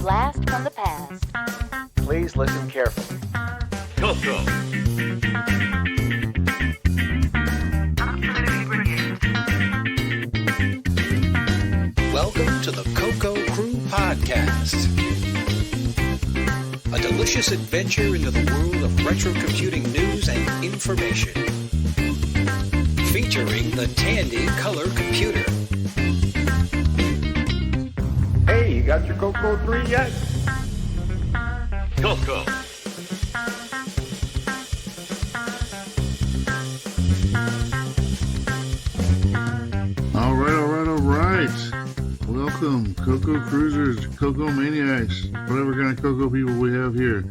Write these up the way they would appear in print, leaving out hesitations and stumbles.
blast from the past. Please listen carefully. CoCo. Welcome to the CoCo Crew Podcast. A delicious adventure into the world of retro computing news and information. Featuring the Tandy Color Computer. Hey, you got your CoCo 3 yet? CoCo. All right. Welcome, CoCo Cruisers, CoCo Maniacs, whatever kind of CoCo people we have here.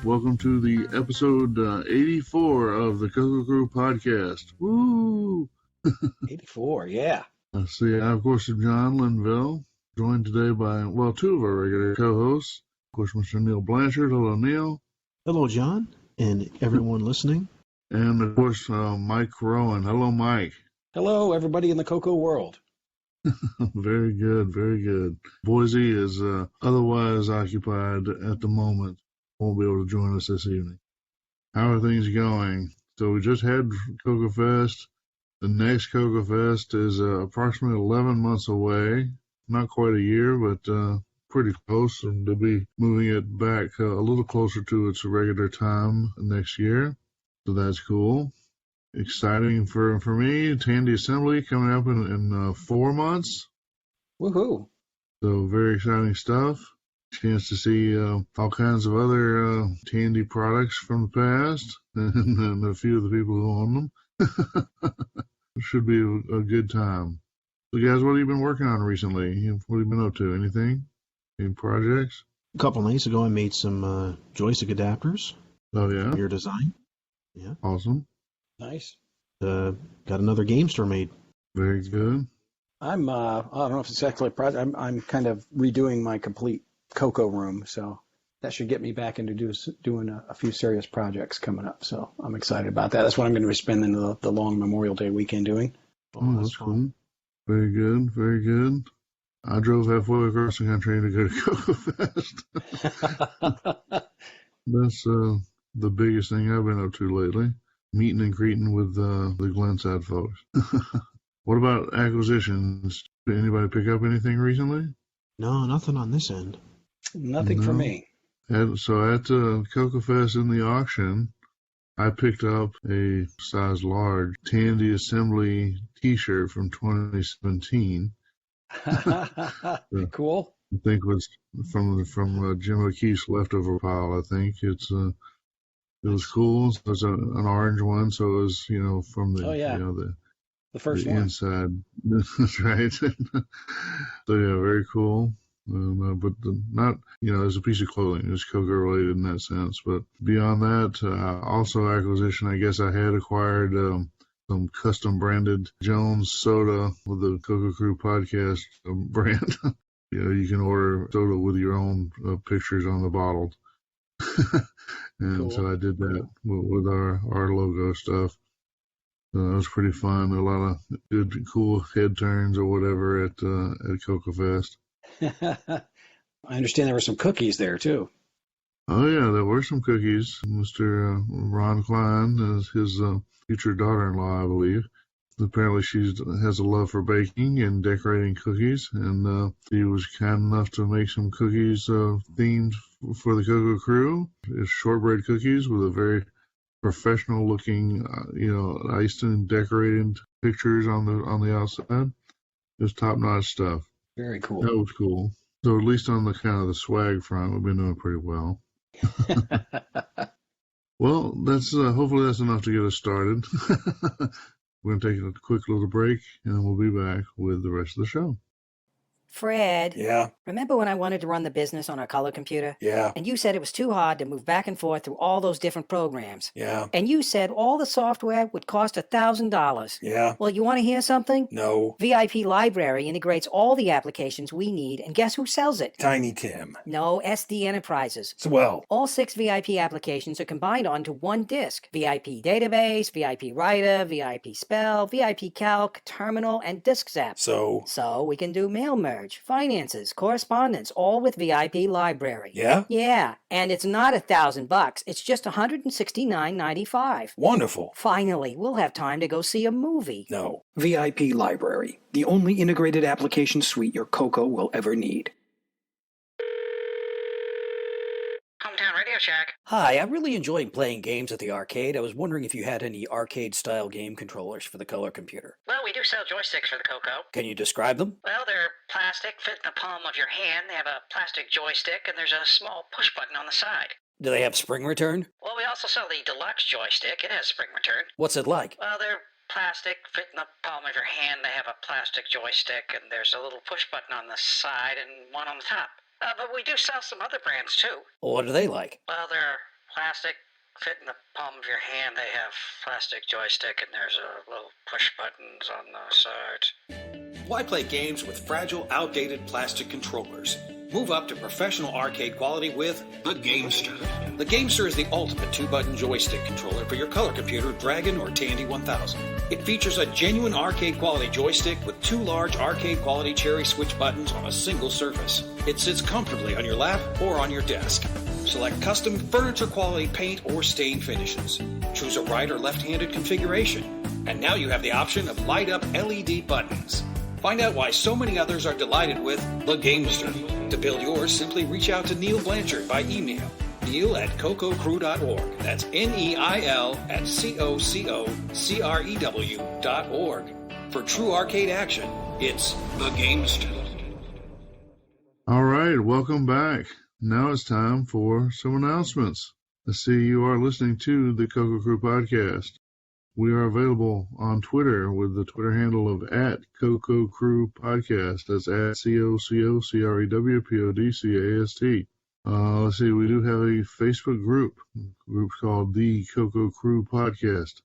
Welcome to the episode 84 of the CoCo Crew Podcast. Woo! 84, yeah. Let's see, I, of course, am John Linville, joined today by, two of our regular co-hosts. Of course, Mr. Neil Blanchard. Hello, Neil. Hello, John, and everyone listening. And, of course, Mike Rowan. Hello, Mike. Hello, everybody in the CoCo world. Very good, very good. Boise is otherwise occupied at the moment. Won't be able to join us this evening. How are things going? So we just had CoCoFEST. The next CoCoFEST is approximately 11 months away. Not quite a year, but pretty close. And they'll be moving it back a little closer to its regular time next year. So that's cool. Exciting for me. Tandy Assembly coming up in 4 months. Woohoo. So very exciting stuff. Chance to see all kinds of other Tandy products from the past and a few of the people who own them. It should be a good time. So guys, what have you been working on recently? What have you been up to? Anything? Any projects? A couple of nights ago, I made some joystick adapters. Oh, yeah? Your design. Yeah. Awesome. Nice. Got another game store made. Very good. I'm, I don't know if it's exactly a project. I'm kind of redoing my complete CoCo room, so that should get me back into doing a few serious projects coming up. So I'm excited about that. That's what I'm going to be spending the long Memorial Day weekend doing. Oh, that's cool. Very good, very good. I drove halfway across the country to go to CoCoFEST. That's the biggest thing I've been up to lately. Meeting and greeting with the Glenside folks. What about acquisitions? Did anybody pick up anything recently? No, nothing on this end. Nothing for me. So at CoCoFEST in the auction, I picked up a size large Tandy Assembly T-shirt from 2017. Cool. I think it was from Jim O'Keefe's leftover pile. I think it was cool. So it was an orange one, so it was from the the first the one inside. That's right. So yeah, very cool. But not as a piece of clothing. It's CoCo related in that sense. But beyond that, also acquisition. I guess I had acquired some custom branded Jones soda with the CoCo Crew Podcast brand. You can order soda with your own pictures on the bottle. And cool. So I did that with our logo stuff. So that was pretty fun. A lot of good, cool head turns or whatever at CoCoFEST. I understand there were some cookies there, too. Oh, yeah, there were some cookies. Mr. Ron Klein, his future daughter-in-law, I believe. Apparently she has a love for baking and decorating cookies, and he was kind enough to make some cookies themed for the CoCo Crew. It's shortbread cookies with a very professional-looking, iced and decorated pictures on the outside. It was top-notch stuff. Very cool. That was cool. So at least on the kind of the swag front, we've been doing pretty well. Well, that's hopefully that's enough to get us started. We're going to take a quick little break, and then we'll be back with the rest of the show. Fred. Yeah. Remember when I wanted to run the business on our color computer? Yeah. And you said it was too hard to move back and forth through all those different programs. Yeah. And you said all the software would cost $1,000. Yeah. Well, you want to hear something? No. VIP Library integrates all the applications we need, and guess who sells it? Tiny Tim. No, SD Enterprises. Swell. All 6 VIP applications are combined onto one disk. VIP Database, VIP Writer, VIP Spell, VIP Calc, Terminal, and Disk Zap. So we can do mail merge. research, finances, correspondence, all with VIP library. Yeah? Yeah, and it's not $1,000. It's just $169.95. Wonderful. Finally, we'll have time to go see a movie. No. VIP Library, the only integrated application suite your CoCo will ever need. Hometown Radio Shack. Hi, I'm really enjoying playing games at the arcade. I was wondering if you had any arcade-style game controllers for the color computer. Well, we do sell joysticks for the CoCo. Can you describe them? Well, they're plastic, fit in the palm of your hand. They have a plastic joystick, and there's a small push button on the side. Do they have spring return? Well, we also sell the deluxe joystick. It has spring return. What's it like? Well, they're plastic, fit in the palm of your hand. They have a plastic joystick, and there's a little push button on the side and one on the top. But we do sell some other brands, too. What are they like? Well, they're plastic, fit in the palm of your hand. They have plastic joystick, and there's a little push buttons on the sides. Why play games with fragile, outdated plastic controllers? Move up to professional arcade quality with the Gamester. The Gamester is the ultimate 2-button joystick controller for your color computer, Dragon or Tandy 1000. It features a genuine arcade quality joystick with 2 large arcade quality cherry switch buttons on a single surface. It sits comfortably on your lap or on your desk. Select custom furniture quality paint or stain finishes. Choose a right or left-handed configuration. And now you have the option of light-up LED buttons. Find out why so many others are delighted with the Gamester. To build yours, simply reach out to Neil Blanchard by email. Neil@CoCoCrew.org. That's NEIL@CoCoCrew.org. For true arcade action, it's the Gamester. All right, welcome back. Now it's time for some announcements. I see you are listening to the CoCo Crew Podcast. We are available on Twitter with the Twitter handle of @CoCo Crew Podcast. That's @CoCoCrewPodcast. Let's see, we do have a Facebook group. The group's called the CoCo Crew Podcast.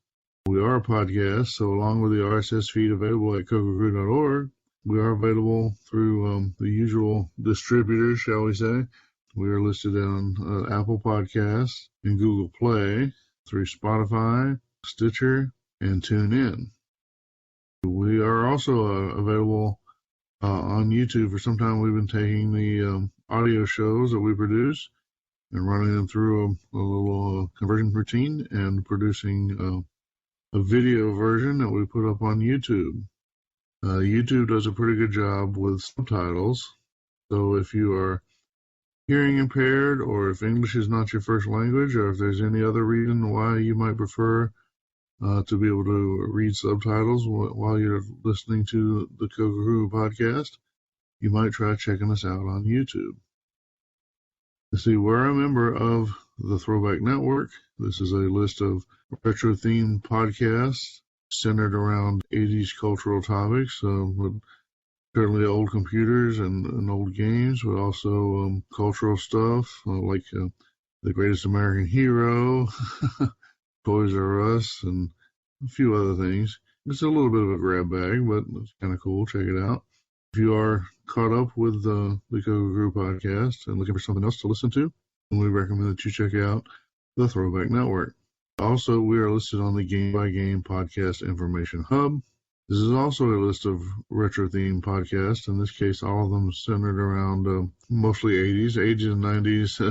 We are a podcast, so along with the RSS feed available at CoCoCrew.org, we are available through the usual distributors, shall we say. We are listed on Apple Podcasts and Google Play, through Spotify, Stitcher, and TuneIn. We are also available on YouTube. For some time, we've been taking the audio shows that we produce and running them through a little conversion routine and producing a video version that we put up on YouTube. YouTube does a pretty good job with subtitles. So if you are hearing impaired, or if English is not your first language, or if there's any other reason why you might prefer to be able to read subtitles while you're listening to the CoCo Crew Podcast, you might try checking us out on YouTube. Let's see, we're a member of the Throwback Network. This is a list of retro-themed podcasts centered around 80s cultural topics, with certainly old computers and old games, but also cultural stuff like The Greatest American Hero, Toys R Us, and a few other things. It's a little bit of a grab bag, but it's kind of cool. Check it out. If you are caught up with the CoCo Crew Podcast and looking for something else to listen to, then we recommend that you check out the Throwback Network. Also, we are listed on the Game by Game Podcast Information Hub. This is also a list of retro-themed podcasts. In this case, all of them centered around mostly 80s and 90s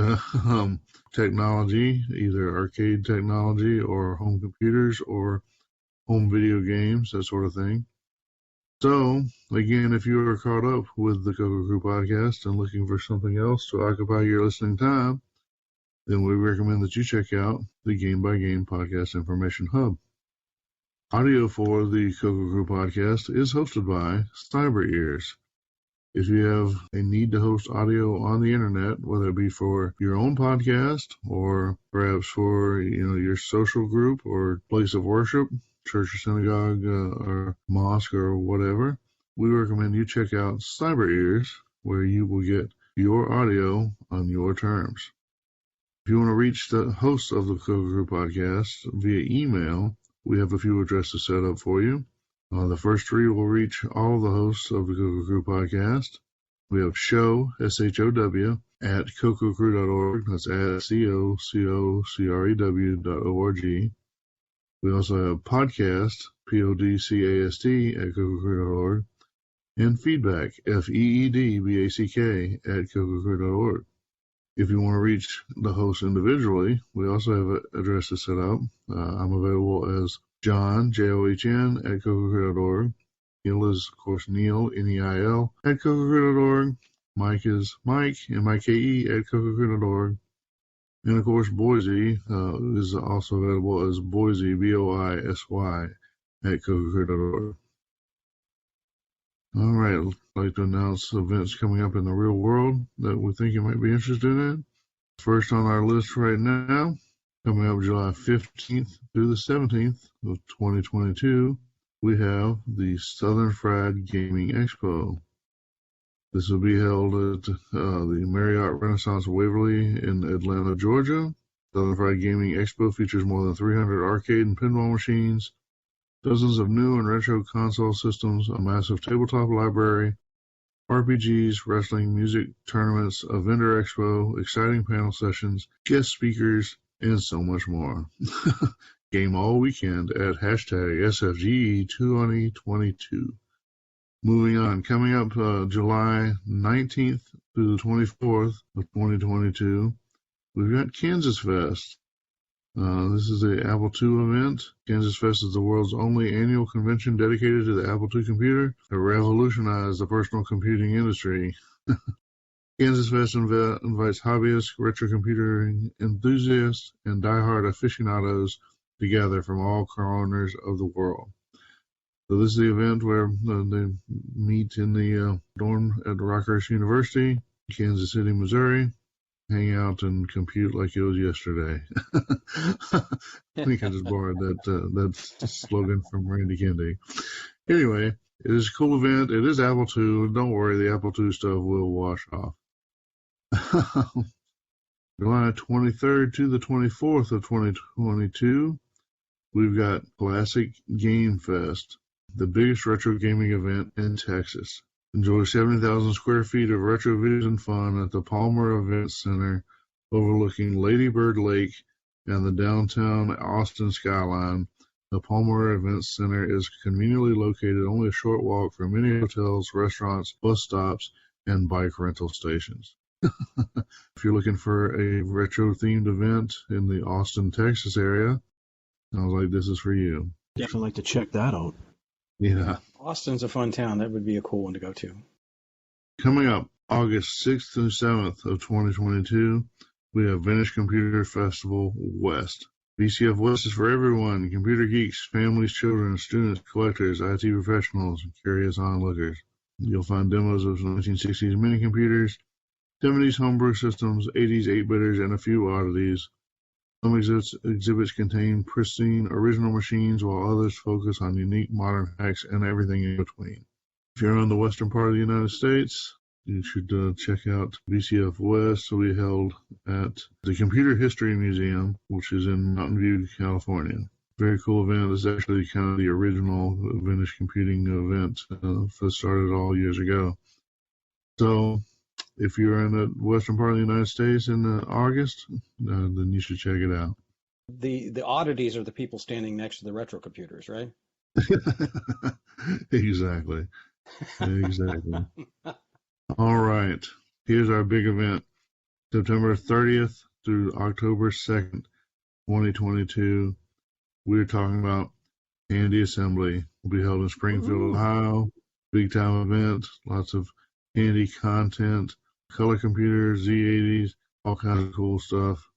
technology, either arcade technology or home computers or home video games, that sort of thing. So, again, if you are caught up with the CoCo Crew Podcast and looking for something else to occupy your listening time, then we recommend that you check out the Game by Game Podcast Information Hub. Audio for the CoCo Crew Podcast is hosted by Cyber Ears. If you have a need to host audio on the internet, whether it be for your own podcast or perhaps for your social group or place of worship, church or synagogue or mosque or whatever, we recommend you check out Cyber Ears, where you will get your audio on your terms. If you want to reach the hosts of the CoCo Crew Podcast via email, we have a few addresses set up for you. The first three will reach all of the hosts of the CoCo Crew Podcast. We have show, SHOW, at CoCoCrew.org. That's at CoCoCrew.org. We also have podcast, PODCAST, at CoCoCrew.org. and feedback, FEEDBACK, at CoCoCrew.org. If you want to reach the host individually, we also have addresses set up. I'm available as John, John, at CoCoCrew.org. Neil is, of course, Neil, Neil, at CoCoCrew.org. Mike is Mike, MIKE, at CoCoCrew.org. And, of course, Boise is also available as Boise, BOISY, at CoCoCrew.org. All right, I'd like to announce events coming up in the real world that we think you might be interested in. First on our list right now, coming up July 15th through the 17th of 2022, we have the Southern Fried Gaming Expo. This will be held at the Marriott Renaissance Waverly in Atlanta, Georgia. Southern Fried Gaming Expo features more than 300 arcade and pinball machines, dozens of new and retro console systems, a massive tabletop library, RPGs, wrestling, music, tournaments, a vendor expo, exciting panel sessions, guest speakers, and so much more. Game all weekend at #SFGE2022. Moving on, coming up July 19th through the 24th of 2022, we've got Kansas Fest. This is the Apple II event. Kansas Fest is the world's only annual convention dedicated to the Apple II computer to revolutionize the personal computing industry. Kansas Fest invites hobbyists, retro computing enthusiasts, and die-hard aficionados together from all corners of the world. So this is the event where they meet in the dorm at Rockhurst University, Kansas City, Missouri. Hang out and compute like it was yesterday. I think I just borrowed that slogan from Randy Kendi. Anyway, it is a cool event. It is Apple II. Don't worry, the Apple II stuff will wash off. July 23rd to the 24th of 2022, we've got Classic Game Fest, the biggest retro gaming event in Texas. Enjoy 70,000 square feet of retro videos and fun at the Palmer Event Center overlooking Lady Bird Lake and the downtown Austin skyline. The Palmer Event Center is conveniently located only a short walk from many hotels, restaurants, bus stops, and bike rental stations. If you're looking for a retro-themed event in the Austin, Texas area, sounds like this is for you. Definitely like to check that out. Yeah. Austin's a fun town. That would be a cool one to go to. Coming up August 6th through 7th of 2022, we have Vintage Computer Festival West. VCF West is for everyone: computer geeks, families, children, students, collectors, IT professionals, and curious onlookers. You'll find demos of 1960s mini computers, 70s homebrew systems, 80s 8-bitters, and a few oddities. Some exhibits contain pristine original machines, while others focus on unique modern hacks and everything in between. If you're on the western part of the United States, you should check out VCF West. Will be held at the Computer History Museum, which is in Mountain View, California. Very cool event. It's actually kind of the original vintage computing event that started all years ago. So if you're in the western part of the United States in August, then you should check it out. The oddities are the people standing next to the retro computers, right? Exactly. All right. Here's our big event. September 30th through October 2nd, 2022. We're talking about Handy Assembly. Will be held in Springfield, Ohio. Big time event. Lots of handy content, color computers, Z80s, all kinds of cool stuff.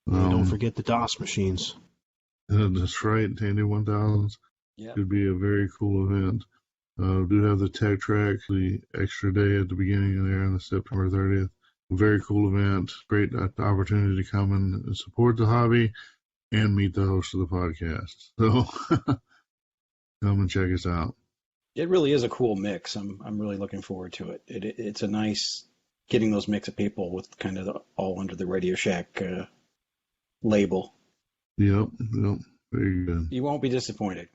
Don't forget the DOS machines. That's right, Handy 1000s. Yeah. Could be a very cool event. Do have the Tech Track, the extra day at the beginning of there on the September 30th. Very cool event. Great opportunity to come and support the hobby and meet the host of the podcast. So come and check us out. It really is a cool mix. I'm really looking forward to it. It's a nice getting those mix of people with kind of all under the Radio Shack label. Yep, very good. You won't be disappointed.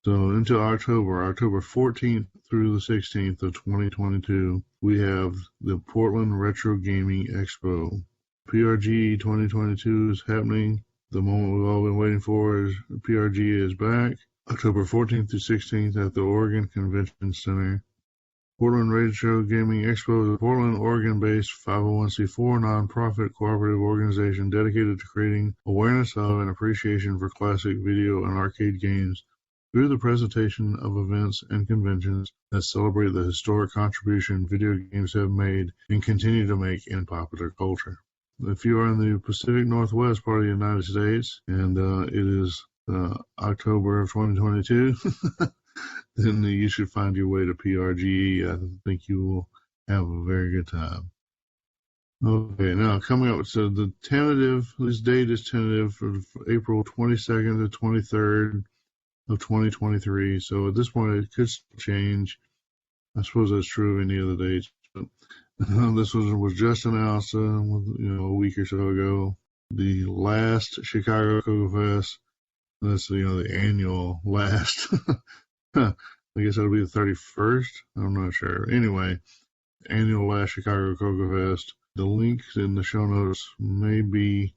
So into October 14th through the 16th of 2022, we have the Portland Retro Gaming Expo. PRG 2022 is happening. The moment we've all been waiting for is PRG is back. October 14th through 16th at the Oregon Convention Center. Portland Retro Gaming Expo is a Portland, Oregon-based 501c4 nonprofit cooperative organization dedicated to creating awareness of and appreciation for classic video and arcade games through the presentation of events and conventions that celebrate the historic contribution video games have made and continue to make in popular culture. If you are in the Pacific Northwest part of the United States and it is October of 2022, then you should find your way to PRGE. I think you will have a very good time. Okay, now coming up, so this date is tentative for April 22nd to 23rd of 2023. So at this point, it could change. I suppose that's true of any of the dates. But this was just announced a week or so ago. The last Chicago CoCoFEST. That's the annual last. I guess that'll be the 31st. I'm not sure. Anyway, annual last Chicago CoCoFEST. The link in the show notes may be.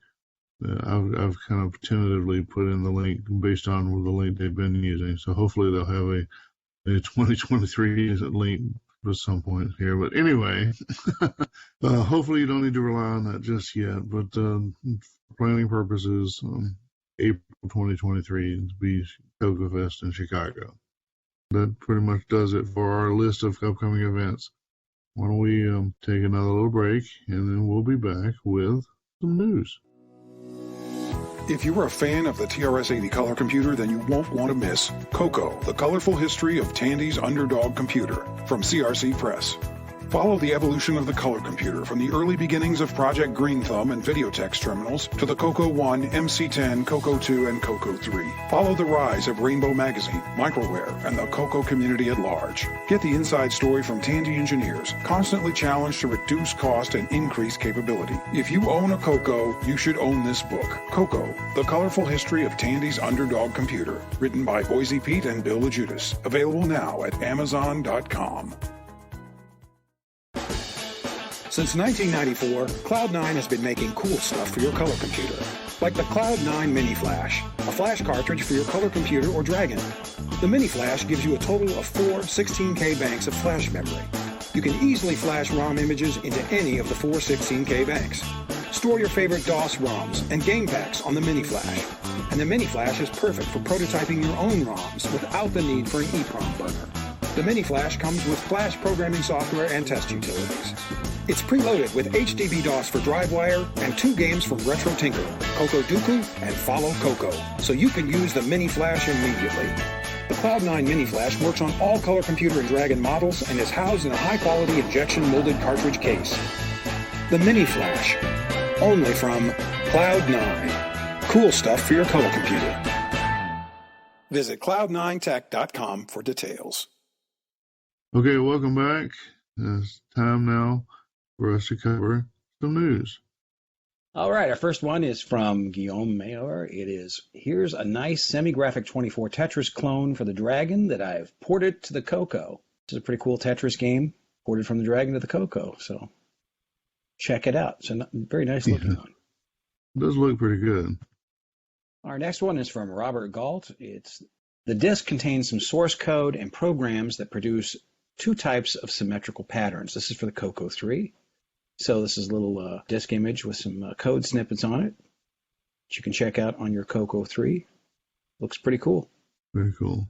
I've kind of tentatively put in the link based on the link they've been using. So hopefully they'll have a 2023 link at some point here. But anyway, hopefully you don't need to rely on that just yet. But for planning purposes, April 2023 to be CoCoFEST in Chicago. That pretty much does it for our list of upcoming events. Why don't we take another little break, and then we'll be back with some news. If you're a fan of the TRS-80 color computer, then you won't want to miss CoCo, the colorful history of Tandy's underdog computer from CRC Press. Follow the evolution of the color computer from the early beginnings of Project Green Thumb and Videotex terminals to the CoCo 1, MC10, CoCo 2, and CoCo 3. Follow the rise of Rainbow Magazine, Microware, and the CoCo community at large. Get the inside story from Tandy engineers, constantly challenged to reduce cost and increase capability. If you own a CoCo, you should own this book, CoCo, the colorful history of Tandy's underdog computer, written by Boise Pete and Bill LaJudas. Available now at Amazon.com. Since 1994, Cloud9 has been making cool stuff for your color computer, like the Cloud9 Mini Flash, a flash cartridge for your color computer or Dragon. The Mini Flash gives you a total of 4 16K banks of flash memory. You can easily flash ROM images into any of the 4 16K banks. Store your favorite DOS ROMs and game packs on the Mini Flash. And the Mini Flash is perfect for prototyping your own ROMs without the need for an EEPROM burner. The Mini Flash comes with flash programming software and test utilities. It's preloaded with HDB-DOS for DriveWire and 2 games from Retro Tinker, Coco Dooku and Follow Coco, so you can use the Mini Flash immediately. The Cloud9 Mini Flash works on all color computer and Dragon models and is housed in a high-quality injection molded cartridge case. The Mini Flash, only from Cloud9. Cool stuff for your color computer. Visit cloud9tech.com for details. Okay, welcome back. It's time now for us to cover some news. All right, our first one is from Guillaume Mayor. It is, here's a nice semi-graphic 24 Tetris clone for the Dragon that I've ported to the CoCo. This is a pretty cool Tetris game, ported from the Dragon to the CoCo, so check it out. It's a very nice looking one. It does look pretty good. Our next one is from Robert Galt. The disk contains some source code and programs that produce 2 types of symmetrical patterns. This is for the CoCo 3. So this is a little disk image with some code snippets on it that you can check out on your CoCo 3. Looks pretty cool. Very cool.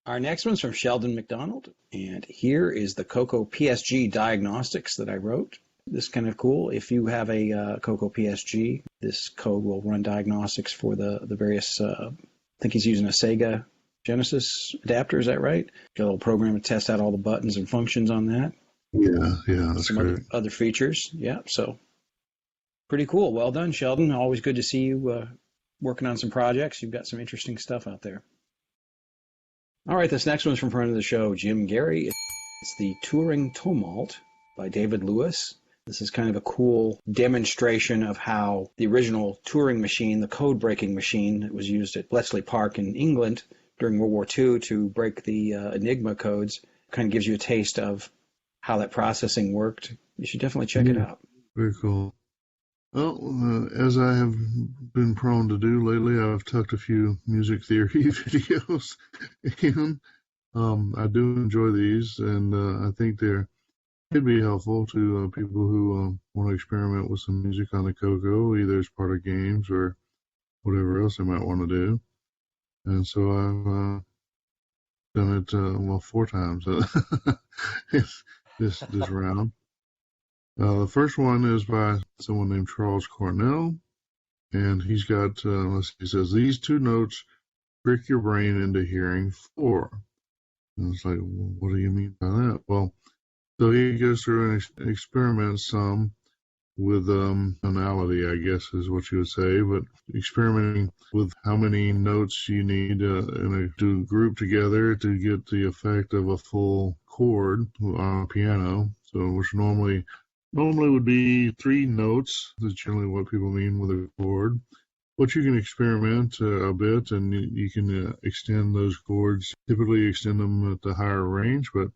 Our next one's from Sheldon McDonald, and here is the CoCo PSG diagnostics that I wrote. This is kind of cool. If you have a CoCo PSG, this code will run diagnostics for the various, I think he's using a Sega Genesis adapter, is that right? Got a little program to test out all the buttons and functions on that. Yeah, that's some great. other features. Yeah, so pretty cool. Well done, Sheldon. Always good to see you working on some projects. You've got some interesting stuff out there. All right, this next one's from friend of the show, Jim Gary. It's the Turing Tumult by David Lewis. This is kind of a cool demonstration of how the original Turing machine, the code-breaking machine that was used at Bletchley Park in England during World War II to break the Enigma codes, kind of gives you a taste of how that processing worked. You should definitely check it out. Very cool. Well, as I have been prone to do lately, I've tucked a few music theory videos in. I do enjoy these, and I think they could be helpful to people who want to experiment with some music on the CoCo, either as part of games or whatever else they might want to do. And so I've done it 4 times this round. The first one is by someone named Charles Cornell, and he's got he says these 2 notes trick your brain into hearing 4. And it's like, well, what do you mean by that? Well, so he goes through and experiments some with tonality, I guess is what you would say, but experimenting with how many notes you need to group together to get the effect of a full chord on a piano. So which normally would be 3 notes. That's generally what people mean with a chord. But you can experiment a bit, and you can extend those chords. Typically extend them at the higher range, but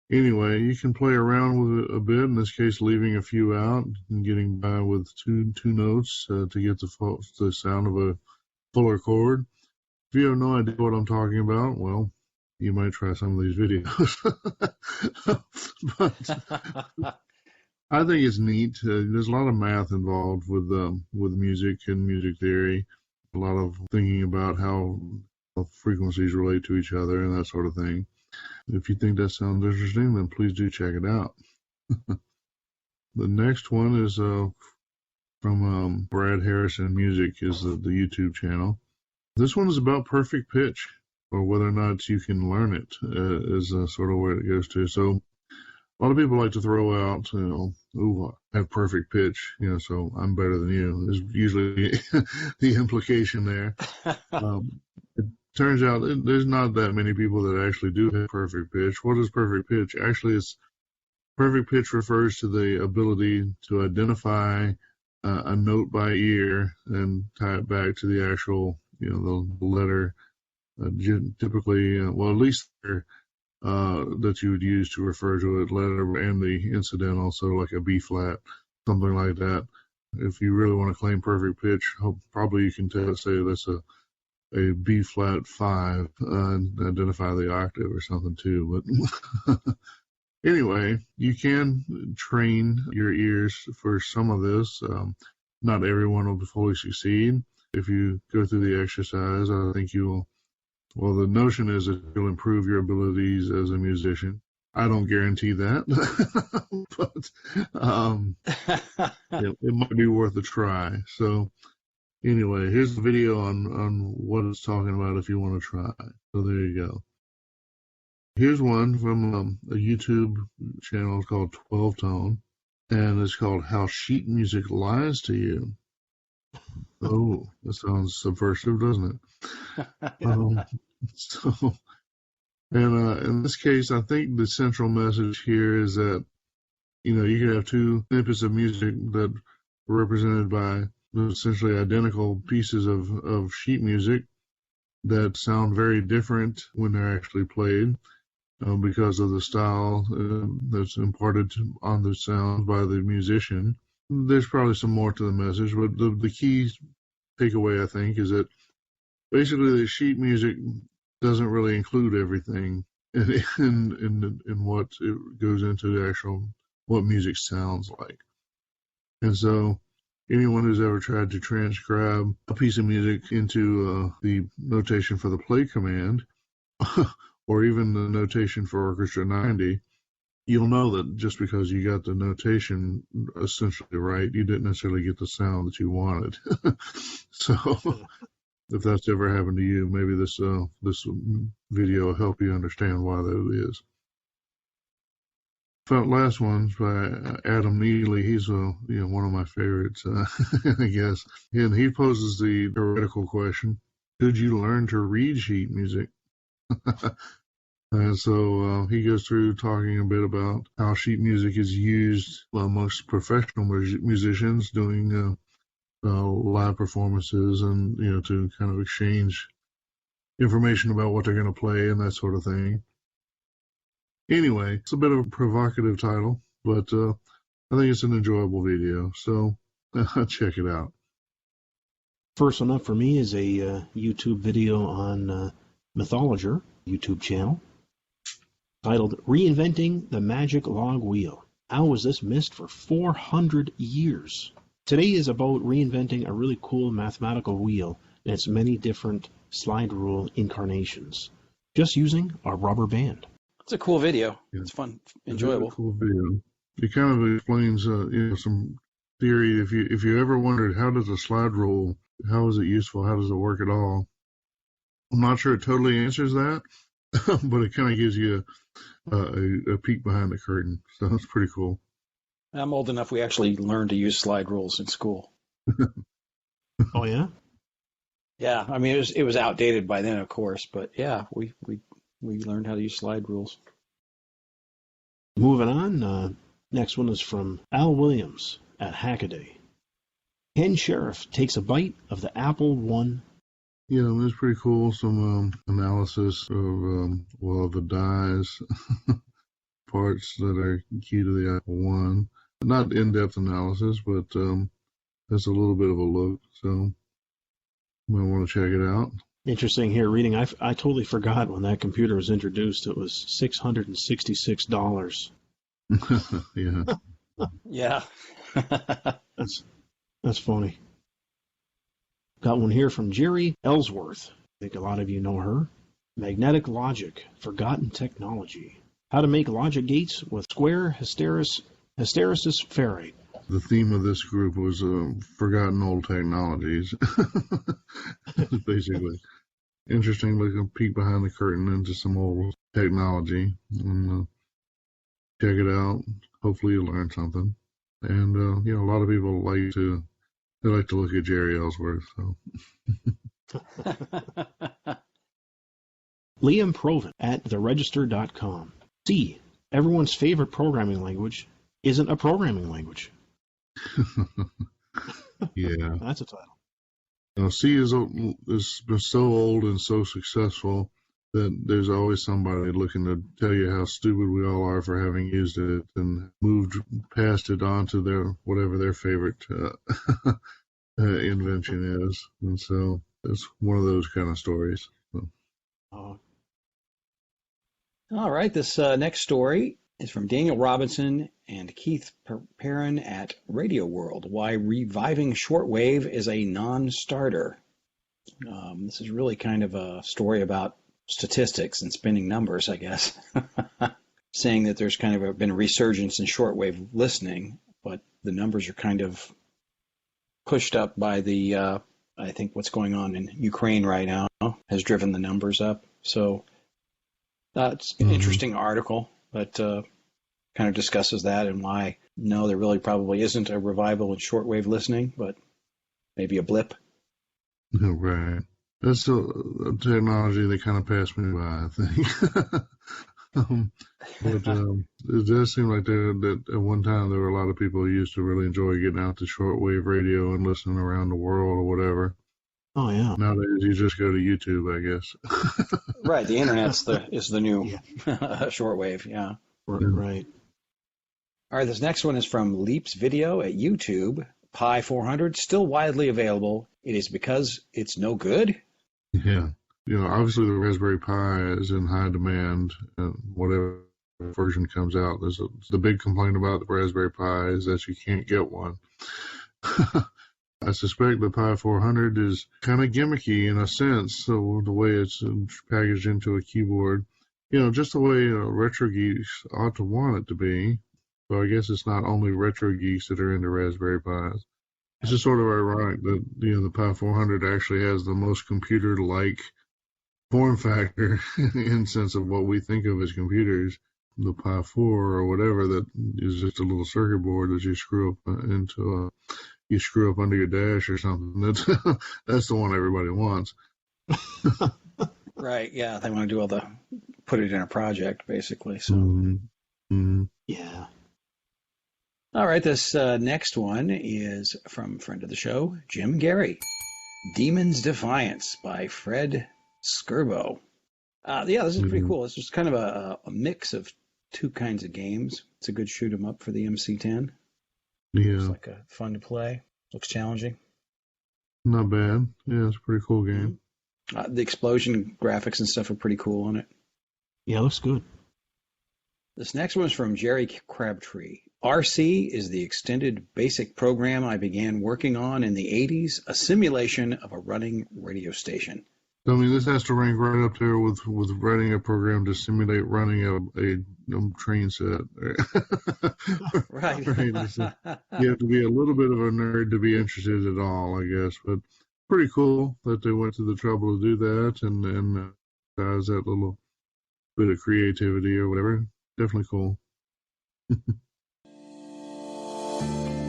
anyway, you can play around with it a bit, in this case leaving a few out and getting by with two notes to get the sound of a fuller chord. If you have no idea what I'm talking about, well, you might try some of these videos. But I think it's neat. There's a lot of math involved with music and music theory, a lot of thinking about how frequencies relate to each other and that sort of thing. If you think that sounds interesting, then please do check it out. The next one is from Brad Harrison Music, is the YouTube channel. This one is about perfect pitch, or whether or not you can learn it, is sort of where it goes to. So a lot of people like to throw out, ooh, I have perfect pitch, so I'm better than you, is usually the implication there. It turns out there's not that many people that actually do have perfect pitch. What is perfect pitch? Actually, perfect pitch refers to the ability to identify a note by ear and tie it back to the actual, the letter, typically, at least that you would use to refer to a letter and the incidental, so like a B flat, something like that. If you really want to claim perfect pitch, probably you can say that's a B flat 5 and identify the octave or something too. But anyway, you can train your ears for some of this. Not everyone will fully succeed. If you go through the exercise, I think you will. Well, the notion is that you'll improve your abilities as a musician. I don't guarantee that, but it might be worth a try. So anyway, here's the video on what it's talking about if you want to try. So there you go. Here's one from a YouTube channel called 12 Tone, and it's called How Sheet Music Lies to You. Oh, that sounds subversive, doesn't it? In this case, I think the central message here is that, you can have 2 snippets of music that are represented by essentially identical pieces of sheet music that sound very different when they're actually played because of the style that's imparted on the sound by the musician. There's probably some more to the message, but the key takeaway, I think, is that basically the sheet music doesn't really include everything in what it goes into the actual what music sounds like. And so anyone who's ever tried to transcribe a piece of music into the notation for the play command or even the notation for Orchestra 90, you'll know that just because you got the notation essentially right, you didn't necessarily get the sound that you wanted. So if that's ever happened to you, maybe this video will help you understand why that is. The last one's by Adam Neely. He's one of my favorites, I guess. And he poses the theoretical question: could you learn to read sheet music? And so he goes through talking a bit about how sheet music is used amongst professional musicians doing live performances and, to kind of exchange information about what they're going to play and that sort of thing. Anyway, it's a bit of a provocative title, but I think it's an enjoyable video, so check it out. First one up for me is a YouTube video on Mythologer. YouTube channel titled Reinventing the Magic Log Wheel. How was this missed for 400 years? Today is about reinventing a really cool mathematical wheel and its many different slide rule incarnations, just using a rubber band. It's a cool video. Yeah. It's fun, enjoyable. It's a cool video. It kind of explains, some theory. If you ever wondered how does a slide rule, how is it useful, how does it work at all? I'm not sure it totally answers that, but it kind of gives you a peek behind the curtain. So it's pretty cool. I'm old enough we actually learned to use slide rules in school. Oh, yeah? Yeah, I mean, it was outdated by then, of course, but yeah, we learned how to use slide rules. Moving on, next one is from Al Williams at Hackaday. Ken Sheriff takes a bite of the Apple One. Yeah, it's pretty cool. Some analysis of, the dies, parts that are key to the Apple One. Not in-depth analysis, but that's a little bit of a look. So you might want to check it out. Interesting here reading. I totally forgot when that computer was introduced. It was $666. Yeah. Yeah. That's funny. Got one here from Jerry Ellsworth. I think a lot of you know her. Magnetic Logic, Forgotten Technology. How to make logic gates with square hysteresis ferrite. The theme of this group was forgotten old technologies. Basically. Interesting looking peek behind the curtain into some old technology. And check it out. Hopefully you'll learn something. And, a lot of people like to look at Jerry Ellsworth. So. Liam Proven at theregister.com. C, everyone's favorite programming language isn't a programming language. Yeah. That's a title. C is so old and so successful that there's always somebody looking to tell you how stupid we all are for having used it and moved past it onto whatever their favorite invention is. And so it's one of those kind of stories. So. All right, this next story is from Daniel Robinson and Keith Perrin at Radio World. Why reviving shortwave is a non-starter. This is really kind of a story about statistics and spinning numbers, I guess. Saying that there's kind of been a resurgence in shortwave listening, but the numbers are kind of pushed up by I think what's going on in Ukraine right now has driven the numbers up. So that's an interesting article, but kind of discusses that and why, no, there really probably isn't a revival in shortwave listening, but maybe a blip. Right. That's a technology that kind of passed me by, I think. But it does seem like that at one time there were a lot of people who used to really enjoy getting out to shortwave radio and listening around the world or whatever. Oh, yeah. Nowadays you just go to YouTube, I guess. Right. The internet's is the new shortwave. Yeah. Right. All right. This next one is from Leaps Video at YouTube. Pi 400 still widely available. It is because it's no good. Yeah. Obviously the Raspberry Pi is in high demand, and whatever version comes out. The big complaint about the Raspberry Pi is that you can't get one. I suspect the Pi 400 is kind of gimmicky in a sense, so the way it's packaged into a keyboard, just the way retro geeks ought to want it to be. So I guess it's not only retro geeks that are into Raspberry Pis. It's just sort of ironic that the Pi 400 actually has the most computer-like form factor in sense of what we think of as computers. The Pi 4 or whatever that is just a little circuit board that you screw up you screw up under your dash or something. That's the one everybody wants. Right. Yeah. They want to do put it in a project basically. So. Yeah. All right. This next one is from friend of the show, Jim Gary. Demon's Defiance by Fred Skirbo. This is pretty cool. It's just kind of a mix of two kinds of games. It's a good shoot 'em up for the MC10. Yeah. It's like fun to play. Looks challenging. Not bad. Yeah, it's a pretty cool game. The explosion graphics and stuff are pretty cool on it. Yeah, it looks good. This next one is from Jerry Crabtree. RC is the extended basic program I began working on in the 80s, a simulation of a running radio station. I mean, this has to rank right up there with writing a program to simulate running a train set. Right. You have to be a little bit of a nerd to be interested at all, I guess. But pretty cool that they went to the trouble to do that and has that little bit of creativity or whatever. Definitely cool.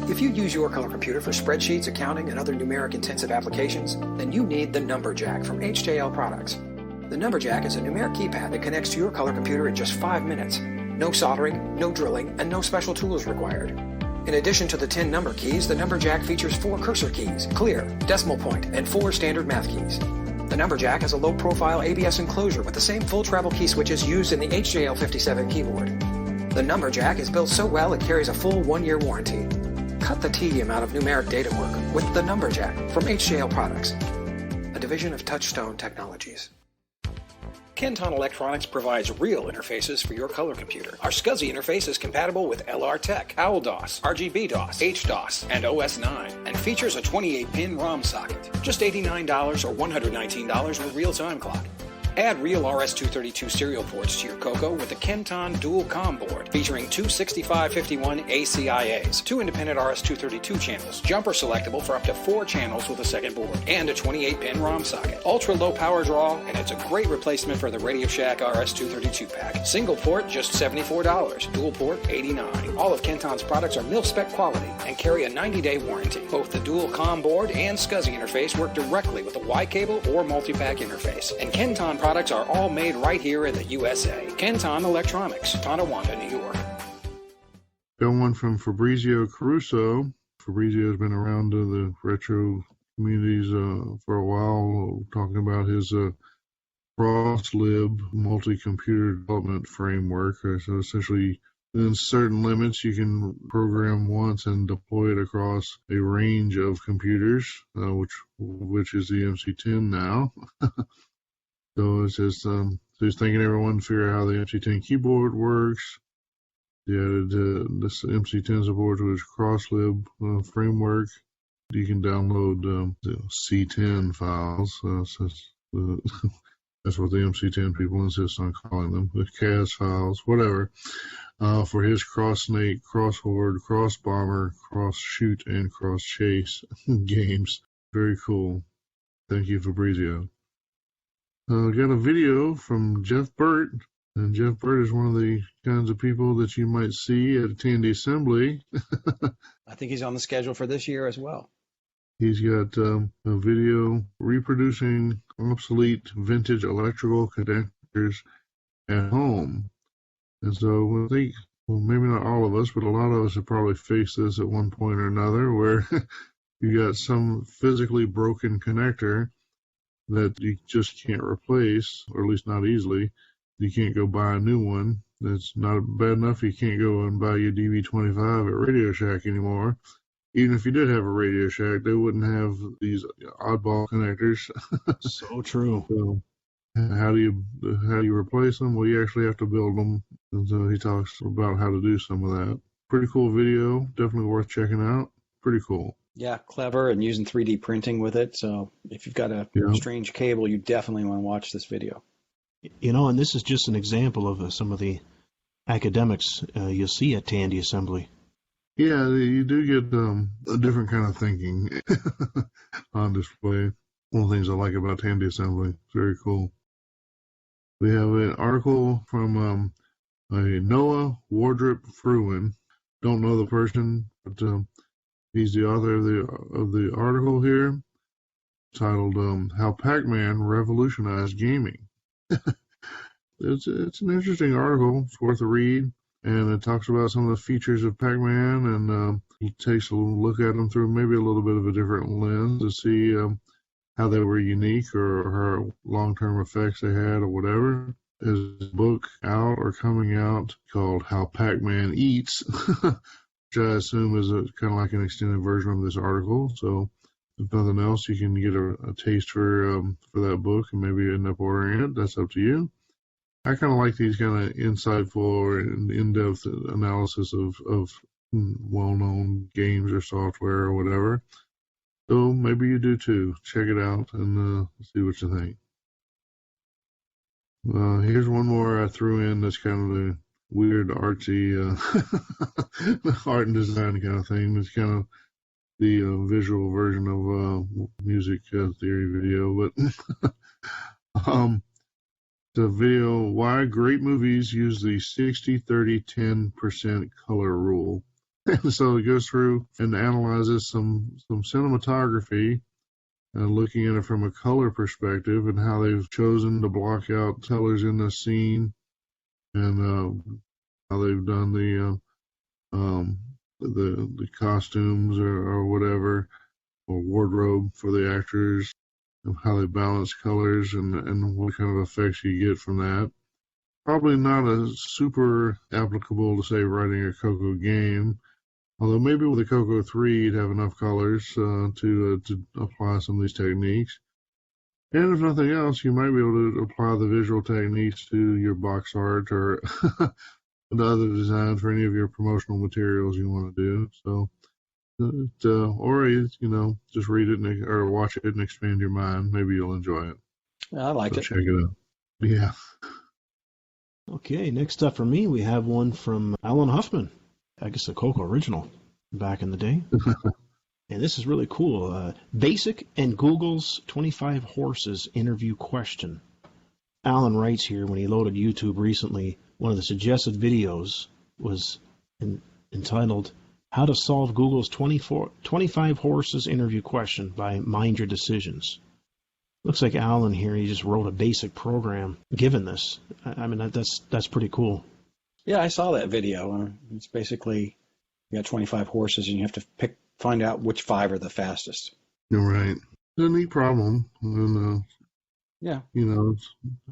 If you use your color computer for spreadsheets, accounting, and other numeric-intensive applications, then you need the Numberjack from HJL Products. The Numberjack is a numeric keypad that connects to your color computer in just 5 minutes. No soldering, no drilling, and no special tools required. In addition to the 10 number keys, the Numberjack features 4 cursor keys, clear, decimal point, and 4 standard math keys. The Numberjack has a low-profile ABS enclosure with the same full travel key switches used in the HJL 57 keyboard. The Numberjack is built so well it carries a full 1-year warranty. Cut the tedium out of numeric data work with the Numberjack from HJL Products, a division of Touchstone Technologies. Kenton Electronics provides real interfaces for your color computer. Our SCSI interface is compatible with LR Tech, OWL-DOS, RGB-DOS, HDOS, and OS9, and features a 28-pin ROM socket. Just $89 or $119 with real-time clock. Add real RS-232 serial ports to your CoCo with the Kenton Dual COM board, featuring two 6551 ACIAs, 2 independent RS-232 channels, jumper selectable for up to 4 channels with a second board, and a 28-pin ROM socket. Ultra low power draw, and it's a great replacement for the Radio Shack RS-232 pack. Single port, just $74. Dual port, $89. All of Kenton's products are mil-spec quality and carry a 90-day warranty. Both the Dual COM board and SCSI interface work directly with a Y-cable or multi-pack interface, and Kenton products are all made right here in the USA. Kenton Electronics, Tonawanda, New York. Got one from Fabrizio Caruso. Fabrizio has been around the retro communities for a while, talking about his CrossLib multi-computer development framework. So essentially, in certain limits, you can program once and deploy it across a range of computers, which is the MC10 now. So it's just he's thanking everyone to figure out how the MC10 keyboard works. He added this MC10 support to his CrossLib framework. You can download C10 files. That's what the MC10 people insist on calling them, the CAS files, whatever, for his Cross-Snake, Cross-Horde, Cross-Bomber, Cross-Shoot, and Cross-Chase games. Very cool. Thank you, Fabrizio. Got a video from Jeff Burt, and Jeff Burt is one of the kinds of people that you might see at a Tandy Assembly. I think he's on the schedule for this year as well. He's got a video reproducing obsolete vintage electrical connectors at home. And so I think, well, maybe not all of us, but a lot of us have probably faced this at one point or another, where you got some physically broken connector that you just can't replace, or at least not easily. You can't go buy a new one. It's not bad enough you can't go and buy your DB25 at Radio Shack anymore. Even if you did have a Radio Shack, they wouldn't have these oddball connectors. So true. So how do you replace them? Well, you actually have to build them. And so he talks about how to do some of that. Pretty cool video. Definitely worth checking out. Pretty cool. Yeah, clever, and using 3D printing with it. So if you've got a strange cable, you definitely want to watch this video. You know, and this is just an example of some of the academics you'll see at Tandy Assembly. Yeah, you do get a different kind of thinking on display. One of the things I like about Tandy Assembly. It's very cool. We have an article from a Noah Wardrop Fruin. Don't know the person, but he's the author of the article here, titled "How Pac-Man Revolutionized Gaming." It's an interesting article. It's worth a read, and it talks about some of the features of Pac-Man, and he takes a look at them through maybe a little bit of a different lens to see how they were unique or how long-term effects they had or whatever. His book out or coming out called "How Pac-Man Eats," which I assume is kind of like an extended version of this article. So if nothing else, you can get a taste for that book and maybe end up ordering it. That's up to you. I kind of like these kind of insightful or in-depth analysis of well-known games or software or whatever. So maybe you do too. Check it out and see what you think. Here's one more I threw in that's kind of a weird artsy art and design kind of thing. It's kind of the visual version of music theory video, but the video, why great movies use the 60-30-10% color rule. And so it goes through and analyzes some cinematography, looking at it from a color perspective and how they've chosen to block out colors in the scene, and how they've done the costumes or whatever, or wardrobe for the actors, and how they balance colors and what kind of effects you get from that. Probably not a super applicable to, say, writing a CoCo game, although maybe with the CoCo 3 you'd have enough colors to apply some of these techniques. And if nothing else, you might be able to apply the visual techniques to your box art or the other design for any of your promotional materials you want to do. So, or just read it or watch it and expand your mind. Maybe you'll enjoy it. I like it. Check it out. Yeah. Okay, next up for me, we have one from Alan Huffman. I guess the CoCo original back in the day. And this is really cool. Basic and Google's 25 Horses interview question. Alan writes here, when he loaded YouTube recently, one of the suggested videos was entitled How to Solve Google's 25 Horses interview question by Mind Your Decisions. Looks like Alan here, he just wrote a basic program given this. I mean, that's pretty cool. Yeah, I saw that video. It's basically, you got 25 horses and you have to find out which 5 are the fastest. You're right. It's a neat problem. And, yeah.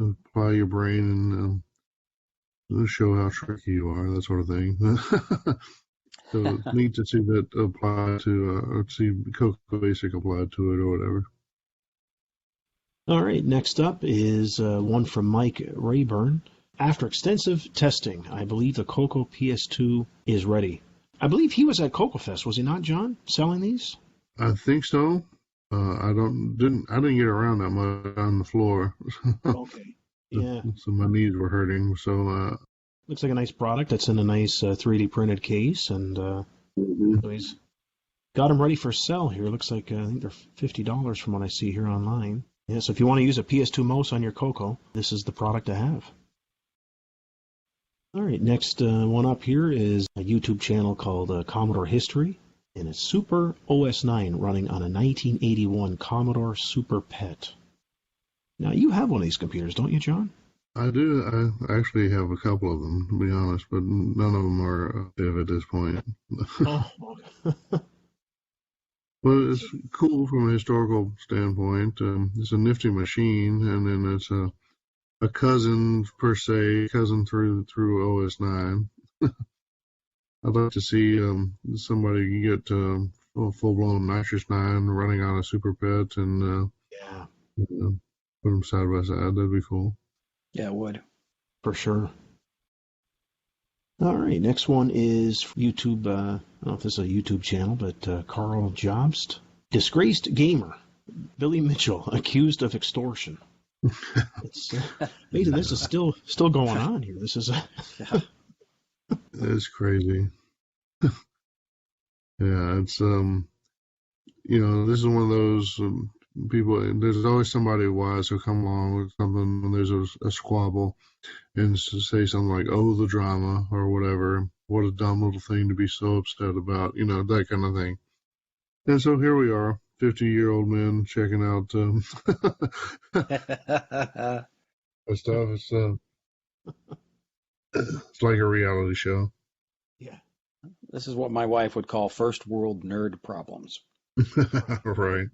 Apply your brain and show how tricky you are, that sort of thing. So it's neat to see that applied to, or see CoCo Basic applied to it or whatever. All right, next up is one from Mike Rayburn. After extensive testing, I believe the CoCo PS2 is ready. I believe he was at CoCoFEST, was he not, John, selling these? I think so. I didn't get around that much on the floor. Okay. Yeah. So my knees were hurting. So looks like a nice product. It's in a nice 3D printed case, and so he's got them ready for sale here. Looks like I think they're $50 from what I see here online. Yeah, so if you want to use a PS2 mouse on your CoCo, this is the product to have. All right, next one up here is a YouTube channel called Commodore History, and it's Super OS 9 running on a 1981 Commodore Super Pet. Now, you have one of these computers, don't you, John? I do. I actually have a couple of them, to be honest, but none of them are active at this point. Oh. Well, it's cool from a historical standpoint. It's a nifty machine, and then it's a cousin, per se, through OS 9. I'd like to see somebody get full-blown Nitrous 9 running on a Super Pet and put them side by side. That'd be cool. Yeah, it would. For sure. All right, next one is YouTube. I don't know if this is a YouTube channel, but Carl Jobst. Disgraced gamer, Billy Mitchell, accused of extortion. It's amazing. This is still going on here. This is it's crazy. Yeah, it's this is one of those people. There's always somebody wise who'll come along with something when there's a squabble and say something like, "Oh, the drama," or whatever. What a dumb little thing to be so upset about, that kind of thing. And so here we are, 50-year-old men checking out stuff. It's like a reality show. Yeah. This is what my wife would call first world nerd problems. Right.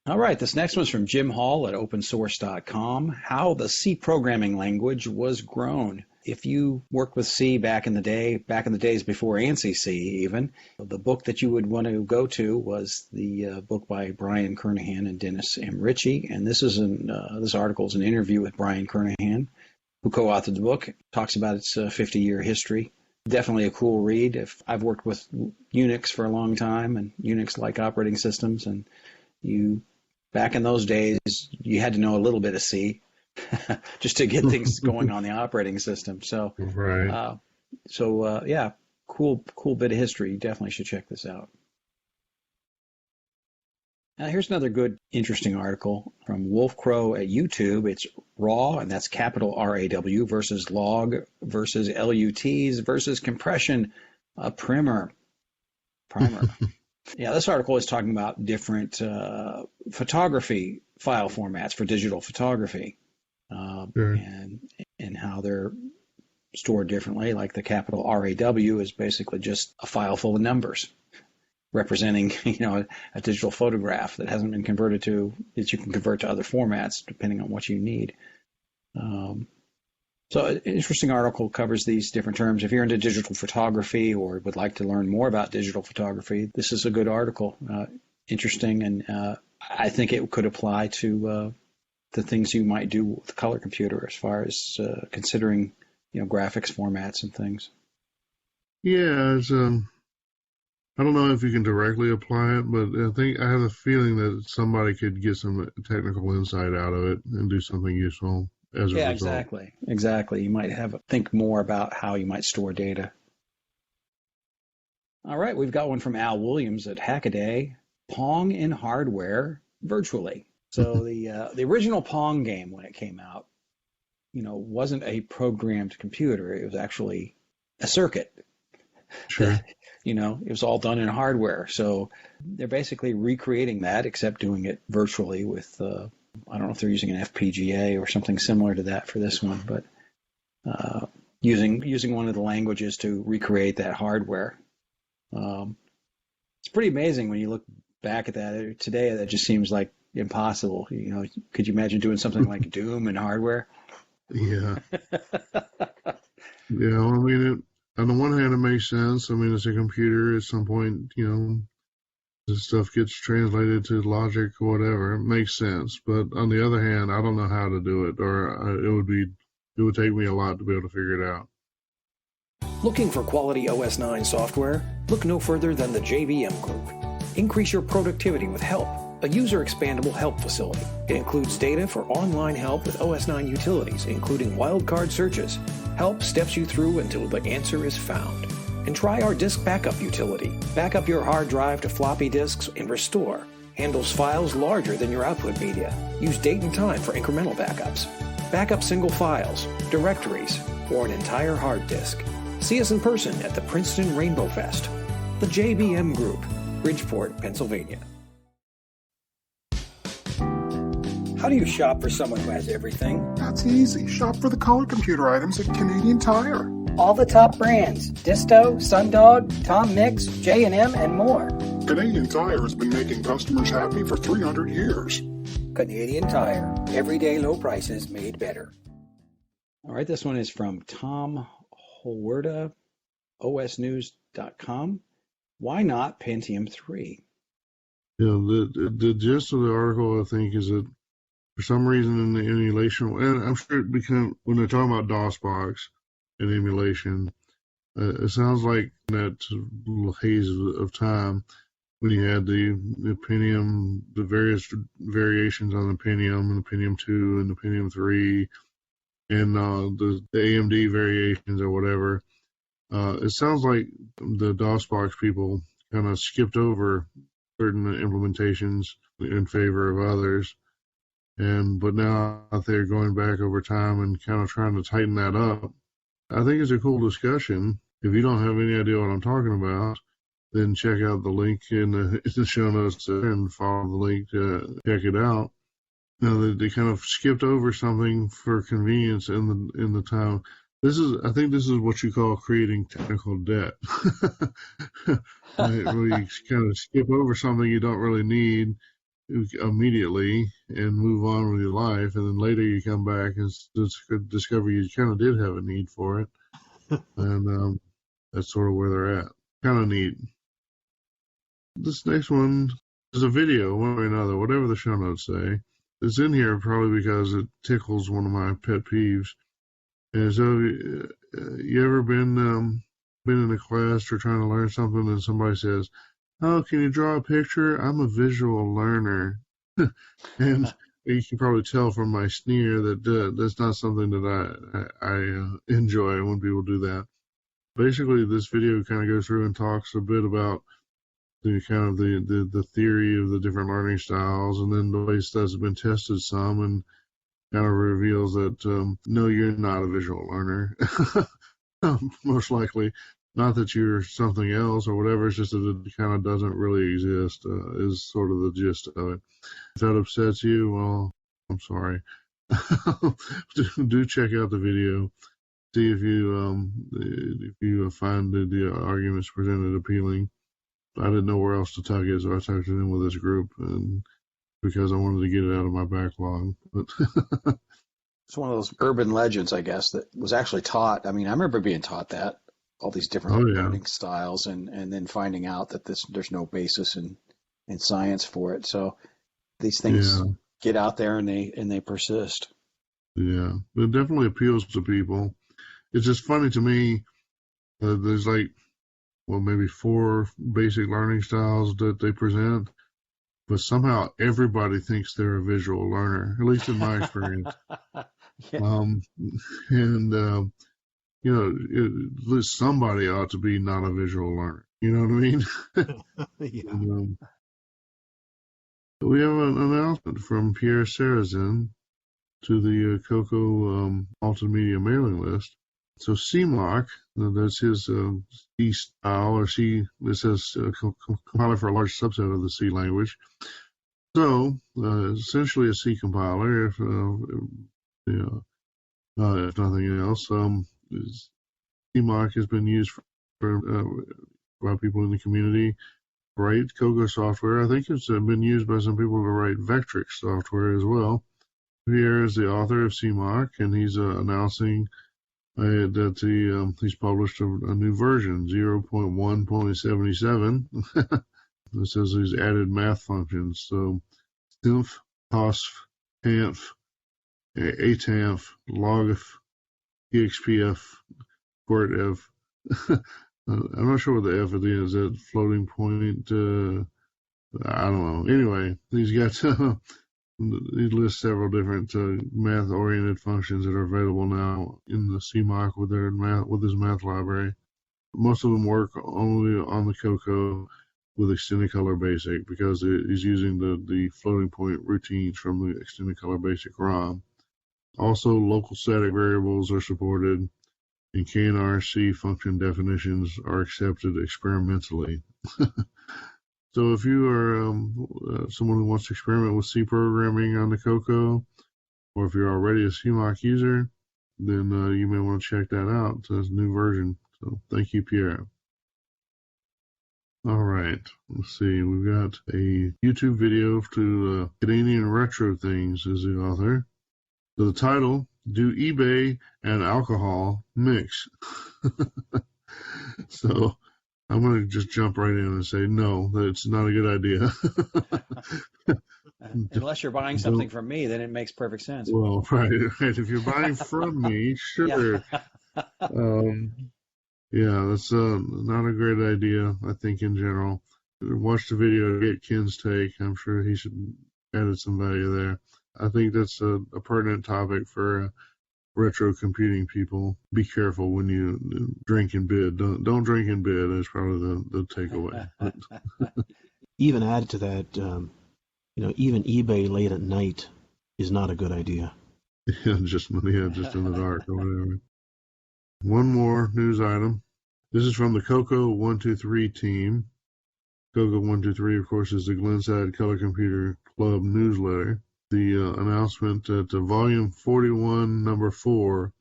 All right, this next one's from Jim Hall at opensource.com. How the C programming language was grown. if you worked with C back in the days before ANSI C even, the book that you would want to go to was the book by Brian Kernighan and Dennis M. Ritchie. And this article is an interview with Brian Kernighan, who co-authored the book. It talks about its 50-year history. Definitely a cool read. I've worked with Unix for a long time and Unix-like operating systems, and back in those days, you had to know a little bit of C just to get things going on the operating system. So, right. Yeah, cool bit of history. You definitely should check this out. Now, here's another good, interesting article from Wolf Crow at YouTube. It's RAW, and that's capital RAW, versus log versus LUTs versus compression, a primer. Yeah, this article is talking about different photography file formats for digital photography, sure. and how they're stored differently. Like the capital RAW is basically just a file full of numbers representing, a digital photograph that hasn't been converted that you can convert to other formats depending on what you need. So an interesting article covers these different terms. If you're into digital photography or would like to learn more about digital photography, this is a good article. Interesting, and I think it could apply to the things you might do with the color computer as far as considering, graphics formats and things. Yeah, it's I don't know if you can directly apply it, but I have a feeling that somebody could get some technical insight out of it and do something useful as a result. Exactly. You might think more about how you might store data. All right, we've got one from Al Williams at Hackaday. Pong in hardware virtually. So the original Pong game, when it came out, wasn't a programmed computer. It was actually a circuit. Sure. It was all done in hardware. So they're basically recreating that, except doing it virtually with, I don't know if they're using an FPGA or something similar to that for this one, but using one of the languages to recreate that hardware. It's pretty amazing when you look back at that. Today, that just seems like impossible. Could you imagine doing something like Doom in hardware? Yeah. Yeah, well, I mean, on the one hand, it makes sense. I mean, it's a computer. At some point, this stuff gets translated to logic or whatever. It makes sense. But on the other hand, I don't know how to do it, or it would take me a lot to be able to figure it out. Looking for quality OS 9 software? Look no further than the JVM Group. Increase your productivity with Help, a user-expandable help facility. It includes data for online help with OS 9 utilities, including wildcard searches. Help steps you through until the answer is found. And try our disk backup utility. Back up your hard drive to floppy disks and restore. Handles files larger than your output media. Use date and time for incremental backups. Backup single files, directories, or an entire hard disk. See us in person at the Princeton Rainbow Fest. The JBM Group, Bridgeport, Pennsylvania. How do you shop for someone who has everything? That's easy. Shop for the color computer items at Canadian Tire. All the top brands: Disto, Sundog, Tom Mix, J&M, and more. Canadian Tire has been making customers happy for 300 years. Canadian Tire. Everyday low prices made better. All right, this one is from Tom Holwerda, osnews.com. Why not Pentium 3? The gist of the article, I think, is that for some reason in the emulation, and I'm sure it became, when they're talking about DOSBox and emulation, it sounds like that little haze of time when you had the Pentium, the various variations on the Pentium, and the Pentium 2 and the Pentium 3, and the AMD variations or whatever. It sounds like the DOSBox people kind of skipped over certain implementations in favor of others. But now they're going back over time and kind of trying to tighten that up. I think it's a cool discussion. If you don't have any idea what I'm talking about, then check out the link in the show notes and follow the link to check it out. Now, they kind of skipped over something for convenience in the time. I think this is what you call creating technical debt. Right, where you kind of skip over something you don't really need immediately and move on with your life, and then later you come back and discover you kind of did have a need for it, and that's sort of where they're at. Kind of neat. This next one is a video, one way or another, whatever the show notes say. It's in here probably because it tickles one of my pet peeves. And so, you ever been in a class or trying to learn something, and somebody says, "Oh, can you draw a picture? I'm a visual learner," and you can probably tell from my sneer that that's not something that I enjoy when people do that. Basically, this video kind of goes through and talks a bit about the theory of the different learning styles, and then the way stuff's been tested some, and kind of reveals that no, you're not a visual learner. Most likely, not that you're something else or whatever. It's just that it kind of doesn't really exist. Is sort of the gist of it. If that upsets you, well, I'm sorry. Do check out the video. See if you find the arguments presented appealing. I didn't know where else to tuck it, so I tucked it in with this group, and because I wanted to get it out of my backlog. But it's one of those urban legends, I guess, that was actually taught. I mean, I remember being taught that, all these different learning styles, and then finding out that there's no basis in science for it. So these things get out there and they persist. Yeah, it definitely appeals to people. It's just funny to me that there's maybe 4 basic learning styles that they present, but somehow everybody thinks they're a visual learner, at least in my experience. At least somebody ought to be not a visual learner. You know what I mean? We have an announcement from Pierre Sarrazin to the CoCo multimedia mailing list. So CMOC, that's his C style, or C, it says compiler for a large subset of the C language. So essentially a C compiler, if nothing else. CMOC has been used for by people in the community to write CoCo software. I think it's been used by some people to write Vectrix software as well. Pierre is the author of CMOC, and he's announcing that he's published a new version, 0.1.77. It says he's added math functions. So symph, cosf, tanf, atanf, logf, expf, quartf. I'm not sure what the F at the end is. That floating point? I don't know. Anyway, he's got he lists several different math-oriented functions that are available now in the CMOC with his math library. Most of them work only on the CoCo with extended color basic, because he's using the floating point routines from the extended color basic ROM. Also, local static variables are supported, and KNRC function definitions are accepted experimentally. So if you are someone who wants to experiment with C programming on the CoCo, or if you're already a CMOC user, then you may want to check that out. It's a new version. So thank you, Pierre. All right, let's see. We've got a YouTube video to Canadian Retro Things is the author. So the title, Do eBay and Alcohol Mix? So I'm going to just jump right in and say, no, that's not a good idea. Unless you're buying something from me, then it makes perfect sense. Well, right. If you're buying from me, sure. That's not a great idea, I think, in general. Watch the video to get Ken's take. I'm sure he should add some value there. I think that's a pertinent topic for retro computing people. Be careful when you drink and bid. Don't drink and bid. That's probably the takeaway. Even added to that, even eBay late at night is not a good idea. Just in the dark or whatever. One more news item. This is from the CoCo 123 team. CoCo 123, of course, is the Glenside Color Computer Club newsletter. The announcement that volume 41, number 4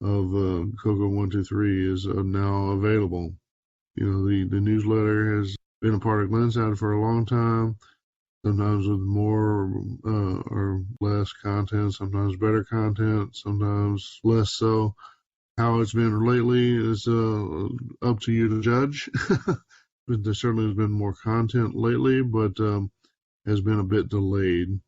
of CoCo 123 is now available. The newsletter has been a part of Glenside for a long time. sometimes with more or less content, sometimes better content, sometimes less so. How it's been lately is up to you to judge. There certainly has been more content lately, but has been a bit delayed.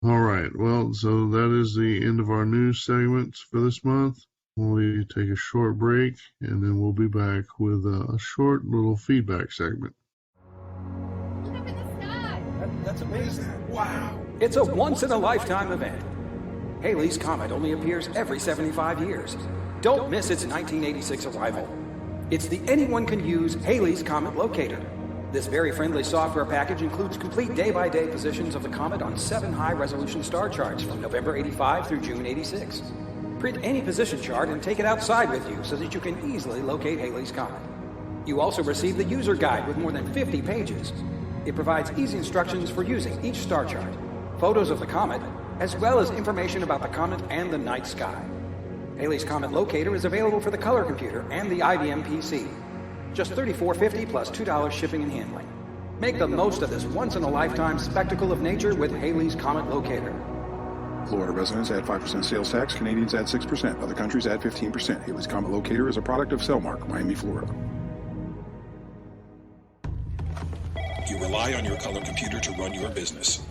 All right, well, so that is the end of our news segments for this month. We'll take a short break, and then we'll be back with a short little feedback segment. Look up in the sky! That's amazing. Wow. It's a once-in-a-lifetime event. Halley's Comet only appears every 75 years. Don't miss its 1986 arrival. It's the anyone-can-use Halley's Comet Locator. This very friendly software package includes complete day-by-day positions of the comet on 7 high-resolution star charts from November 85 through June 86. Print any position chart and take it outside with you so that you can easily locate Halley's Comet. You also receive the user guide with more than 50 pages. It provides easy instructions for using each star chart, photos of the comet, as well as information about the comet and the night sky. Halley's Comet Locator is available for the color computer and the IBM PC. Just $34.50 plus $2 shipping and handling. Make the most of this once-in-a-lifetime spectacle of nature with Halley's Comet Locator. Florida residents add 5% sales tax. Canadians add 6%. Other countries add 15%. Halley's Comet Locator is a product of Cellmark, Miami, Florida. You rely on your color computer to run your business.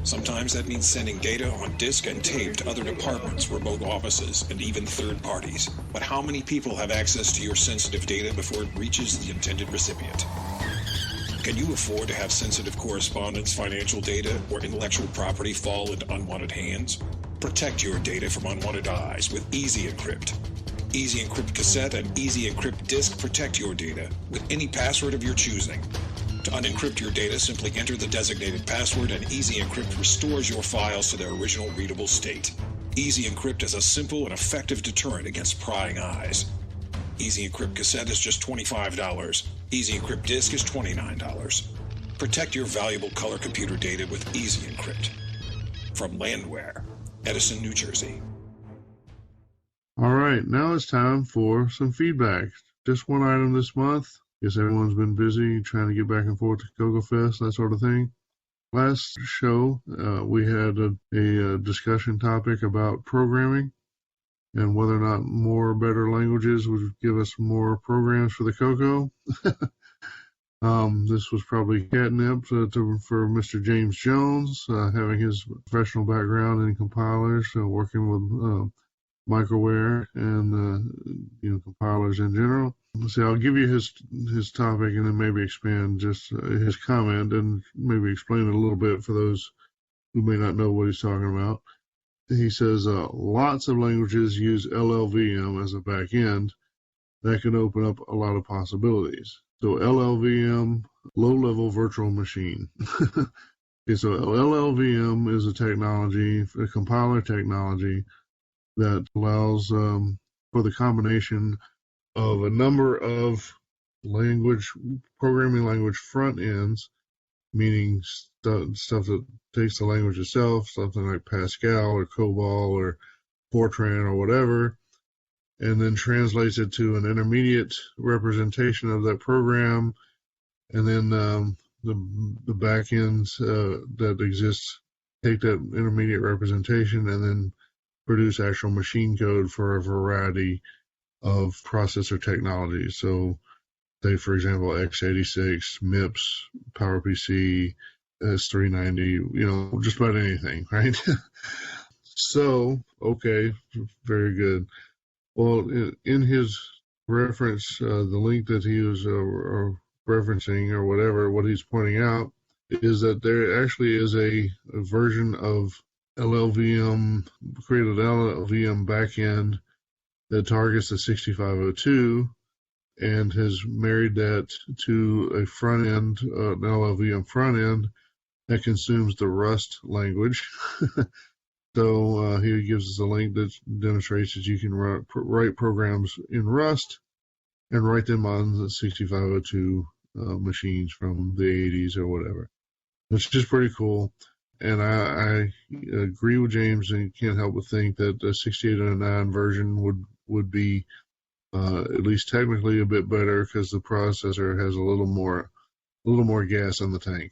Sometimes that means sending data on disk and tape to other departments, remote offices, and even third parties. But how many people have access to your sensitive data before it reaches the intended recipient? Can you afford to have sensitive correspondence, financial data, or intellectual property fall into unwanted hands? Protect your data from unwanted eyes with Easy Encrypt. Easy Encrypt Cassette and Easy Encrypt Disk protect your data with any password of your choosing. To unencrypt your data, simply enter the designated password and Easy Encrypt restores your files to their original readable state. Easy Encrypt is a simple and effective deterrent against prying eyes. Easy Encrypt Cassette is just $25. Easy Encrypt Disk is $29. Protect your valuable color computer data with Easy Encrypt. From Landwehr, Edison, New Jersey. All right, now it's time for some feedback. Just one item this month. Guess everyone's been busy trying to get back and forth to CoCoFEST, that sort of thing. Last show, we had a discussion topic about programming and whether or not more or better languages would give us more programs for the CoCo. This was probably catnip for Mr. James Jones, having his professional background in compilers, working with microware and compilers in general. See, I'll give you his topic and then maybe expand just his comment and maybe explain it a little bit for those who may not know what he's talking about. He says lots of languages use LLVM as a back end. That can open up a lot of possibilities. So LLVM, low-level virtual machine. Okay, so LLVM is a technology, a compiler technology that allows for the combination of a number of programming language front ends, meaning stuff that takes the language itself, something like Pascal or COBOL or Fortran or whatever, and then translates it to an intermediate representation of that program, and then the back ends that exist take that intermediate representation and then produce actual machine code for a variety of processor technologies. So, say, for example, x86, MIPS, PowerPC, S390, just about anything, right? So, okay, very good. Well, in his reference, the link that he was referencing or whatever, what he's pointing out is that there actually is a version of LLVM, created LLVM backend that targets the 6502 and has married that to a front end, an LLVM front end that consumes the Rust language. So he gives us a link that demonstrates that you can write programs in Rust and write them on the 6502 machines from the 80s or whatever, which is pretty cool. And I agree with James and can't help but think that the 6809 version would be at least technically a bit better because the processor has a little little more gas in the tank.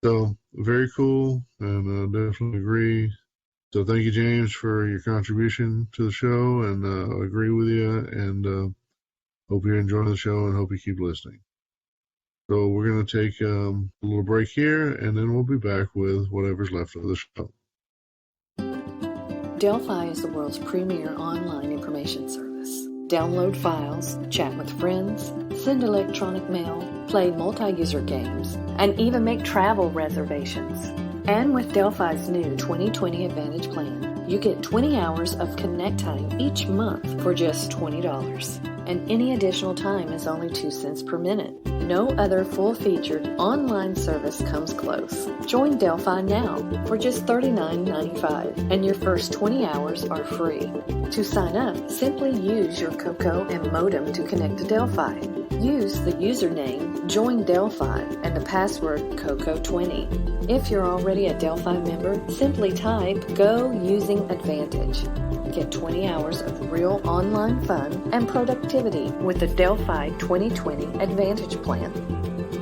So very cool, and definitely agree. So thank you, James, for your contribution to the show, and agree with you, and hope you're enjoying the show, and hope you keep listening. So we're going to take a little break here, and then we'll be back with whatever's left of the show. Delphi is the world's premier online information service. Download files, chat with friends, send electronic mail, play multi-user games, and even make travel reservations. And with Delphi's new 2020 Advantage plan, you get 20 hours of connect time each month for just $20. And any additional time is only 2 cents per minute. No other full-featured online service comes close. Join Delphi now for just $39.95, and your first 20 hours are free. To sign up, simply use your CoCo and modem to connect to Delphi. Use the username JoinDelphi and the password CoCo20. If you're already a Delphi member, simply type Go Using Advantage. Get 20 hours of real online fun and productivity with the Delphi 2020 Advantage Plan.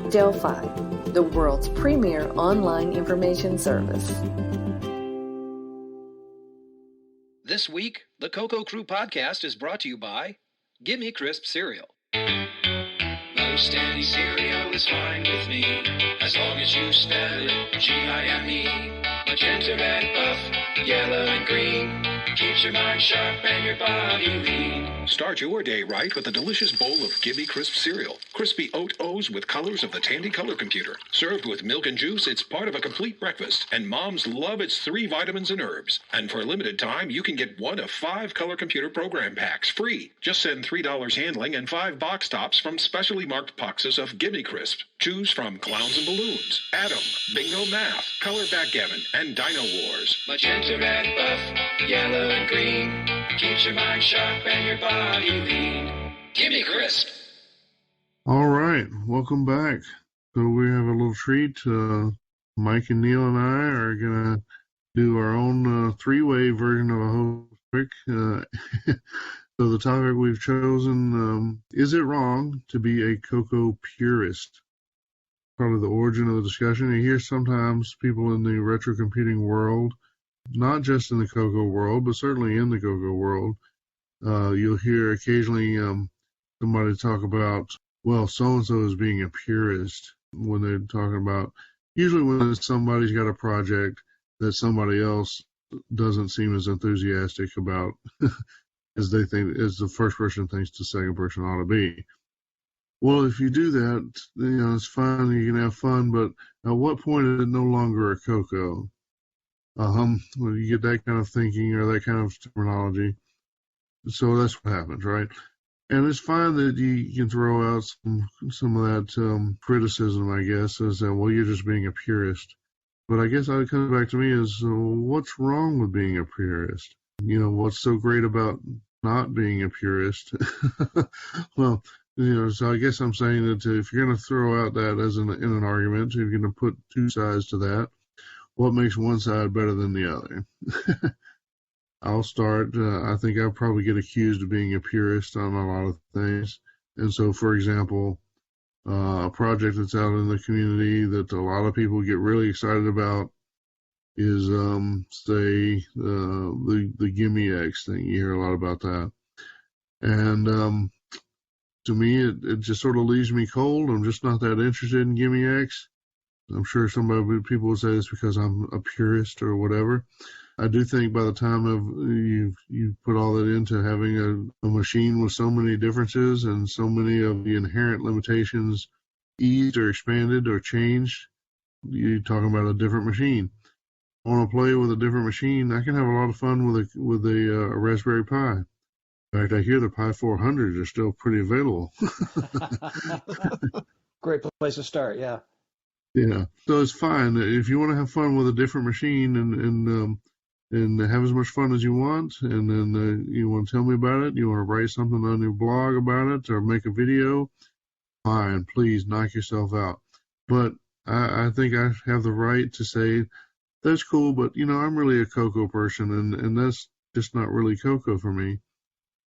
Delphi, the world's premier online information service. This week, the CoCo Crew Podcast is brought to you by Gimme Crisp Cereal. Most any cereal is fine with me, as long as you spell it G-I-M-E. Magenta, red, buff, yellow, and green. Keeps your mind sharp and your body lean. Start your day right with a delicious bowl of Gimme Crisp cereal. Crispy oat O's with colors of the Tandy color computer. Served with milk and juice, it's part of a complete breakfast, and moms love its 3 vitamins and herbs. And for a limited time, you can get 1 of 5 color computer program packs free. Just send $3 handling and 5 box tops from specially marked boxes of Gimme Crisp. Choose from Clowns and Balloons, Atom, Bingo Math, Color Backgammon, and Dino Wars. Magenta, red, buff, yellow, and green. Keeps your mind sharp and your body lean. Gimme Crisp. All right, welcome back. So we have a little treat. Mike and Neil and I are going to do our own 3-way version of a whole trick. So the topic we've chosen, is it wrong to be a CoCo purist? Probably the origin of the discussion. You hear sometimes people in the retro computing world, not just in the CoCo world, but certainly in the CoCo world, you'll hear occasionally somebody talk about, well, so-and-so is being a purist when they're talking about, usually when somebody's got a project that somebody else doesn't seem as enthusiastic about as they think, as the first person thinks the second person ought to be. Well, if you do that, it's fun, you can have fun, but at what point is it no longer a CoCo? When you get that kind of thinking or that kind of terminology. So that's what happens, right? And it's fine that you can throw out some of that criticism, I guess, as that, well, you're just being a purist. But I guess it comes back to me is, what's wrong with being a purist? What's so great about not being a purist? Well, so I guess I'm saying that if you're going to throw out that as in an argument, if you're going to put 2 sides to that, what makes one side better than the other? I'll start. I think I'll probably get accused of being a purist on a lot of things. And so, for example, a project that's out in the community that a lot of people get really excited about is, say, the Gimme X thing. You hear a lot about that. And to me, it just sort of leaves me cold. I'm just not that interested in Gimme X. I'm sure people will say it's because I'm a purist or whatever. I do think by the time of you put all that into having a machine with so many differences and so many of the inherent limitations eased or expanded or changed, you're talking about a different machine. I want to play with a different machine. I can have a lot of fun with a Raspberry Pi. In fact, I hear the Pi 400s are still pretty available. Great place to start, yeah. Yeah, so it's fine if you want to have fun with a different machine and have as much fun as you want, and then you want to tell me about it. You want to write something on your blog about it or make a video. Fine, please knock yourself out. But I think I have the right to say that's cool, but I'm really a CoCo person, and that's just not really CoCo for me.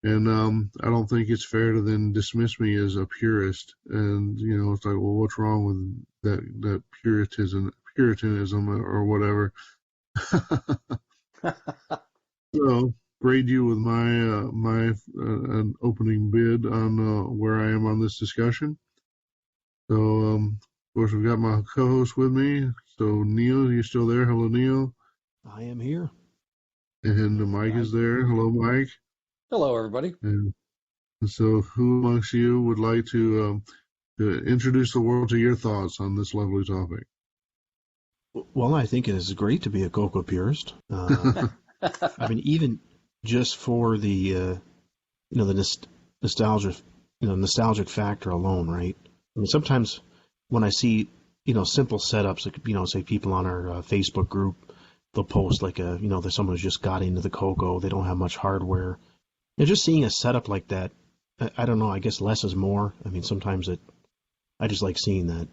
And I don't think it's fair to then dismiss me as a purist. And, it's like, well, what's wrong with that Puritanism or whatever? So, grade you with my an opening bid on where I am on this discussion. So, of course, we've got my co-host with me. So, Neil, you still there? Hello, Neil. I am here. And Mike is there. Hello, Mike. Hello, everybody. And so, who amongst you would like to introduce the world to your thoughts on this lovely topic? Well, I think it is great to be a CoCo purist. I mean, even just for the nostalgic factor alone, right? I mean, sometimes when I see simple setups, like say people on our Facebook group, they'll post like that someone who's just got into the CoCo, they don't have much hardware. And just seeing a setup like that, I don't know, I guess less is more. I mean, sometimes I just like seeing that.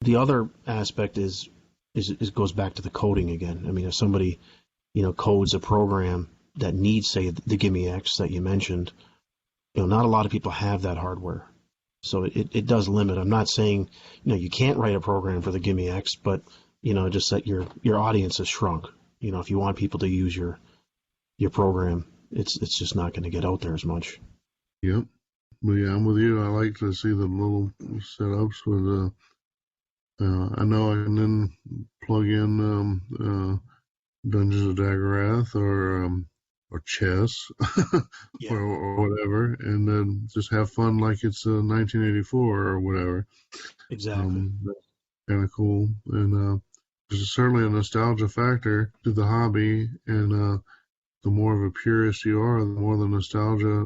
The other aspect is goes back to the coding again. I mean, if somebody, codes a program that needs, say, the Gimme X that you mentioned, not a lot of people have that hardware. So it does limit. I'm not saying, you can't write a program for the Gimme X, but, just that your audience has shrunk. If you want people to use your program, it's just not going to get out there as much. Yep. But yeah, I'm with you. I like to see the little setups with, I know I can then plug in Dungeons of Daggerath or chess Yeah. or whatever, and then just have fun like it's 1984 or whatever. Exactly. That's kind of cool. And there's certainly a nostalgia factor to the hobby, and the more of a purist you are, the more the nostalgia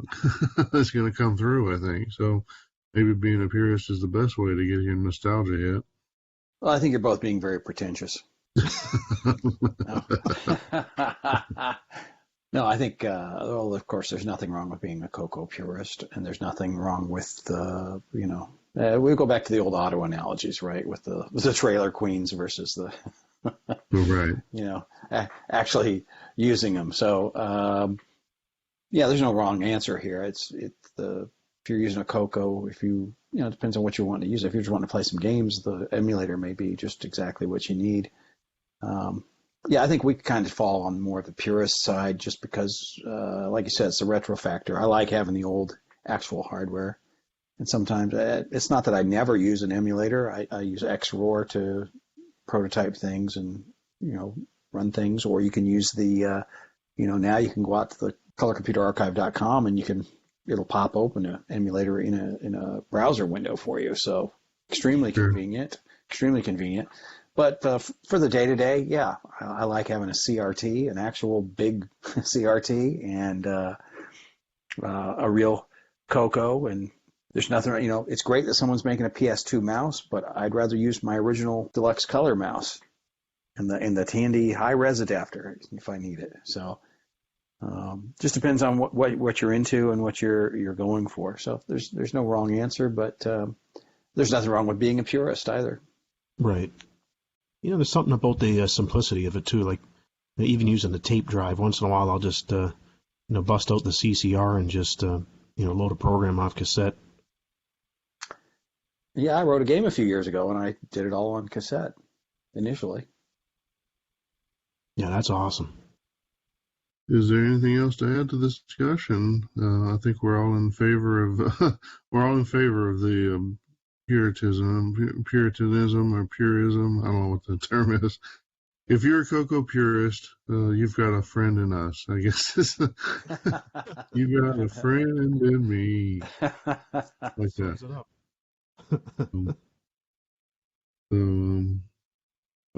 is going to come through, I think. So maybe being a purist is the best way to get your nostalgia hit. Well, I think you're both being very pretentious. No, I think, well, of course, there's nothing wrong with being a CoCo purist, and there's nothing wrong with we go back to the old auto analogies, right? With the trailer queens versus the, right. Actually using them. So, yeah, there's no wrong answer here. If you're using a CoCo, it depends on what you want to use. If you just want to play some games, the emulator may be just exactly what you need. Yeah, I think we kind of fall on more of the purist side just because, like you said, it's the retro factor. I like having the old actual hardware. And sometimes it's not that I never use an emulator. I use XROAR to prototype things and, run things. Or you can use the, now you can go out to the colorcomputerarchive.com and it'll pop open an emulator in a browser window for you. So extremely convenient. But for the day-to-day, yeah, I like having a CRT, an actual big CRT, and a real CoCo. And there's nothing, it's great that someone's making a PS2 mouse, but I'd rather use my original deluxe color mouse and the Tandy high-res adapter if I need it. So just depends on what you're into and what you're going for. So there's no wrong answer, but there's nothing wrong with being a purist either. Right. There's something about the simplicity of it, too. Like, even using the tape drive, once in a while I'll just, bust out the CCR and just, load a program off cassette. Yeah, I wrote a game a few years ago, and I did it all on cassette initially. Yeah, that's awesome. Is there anything else to add to this discussion? I think we're all in favor of the Puritanism or purism. I don't know what the term is. If you're a CoCo purist, you've got a friend in us, I guess. You got a friend in me. Like that.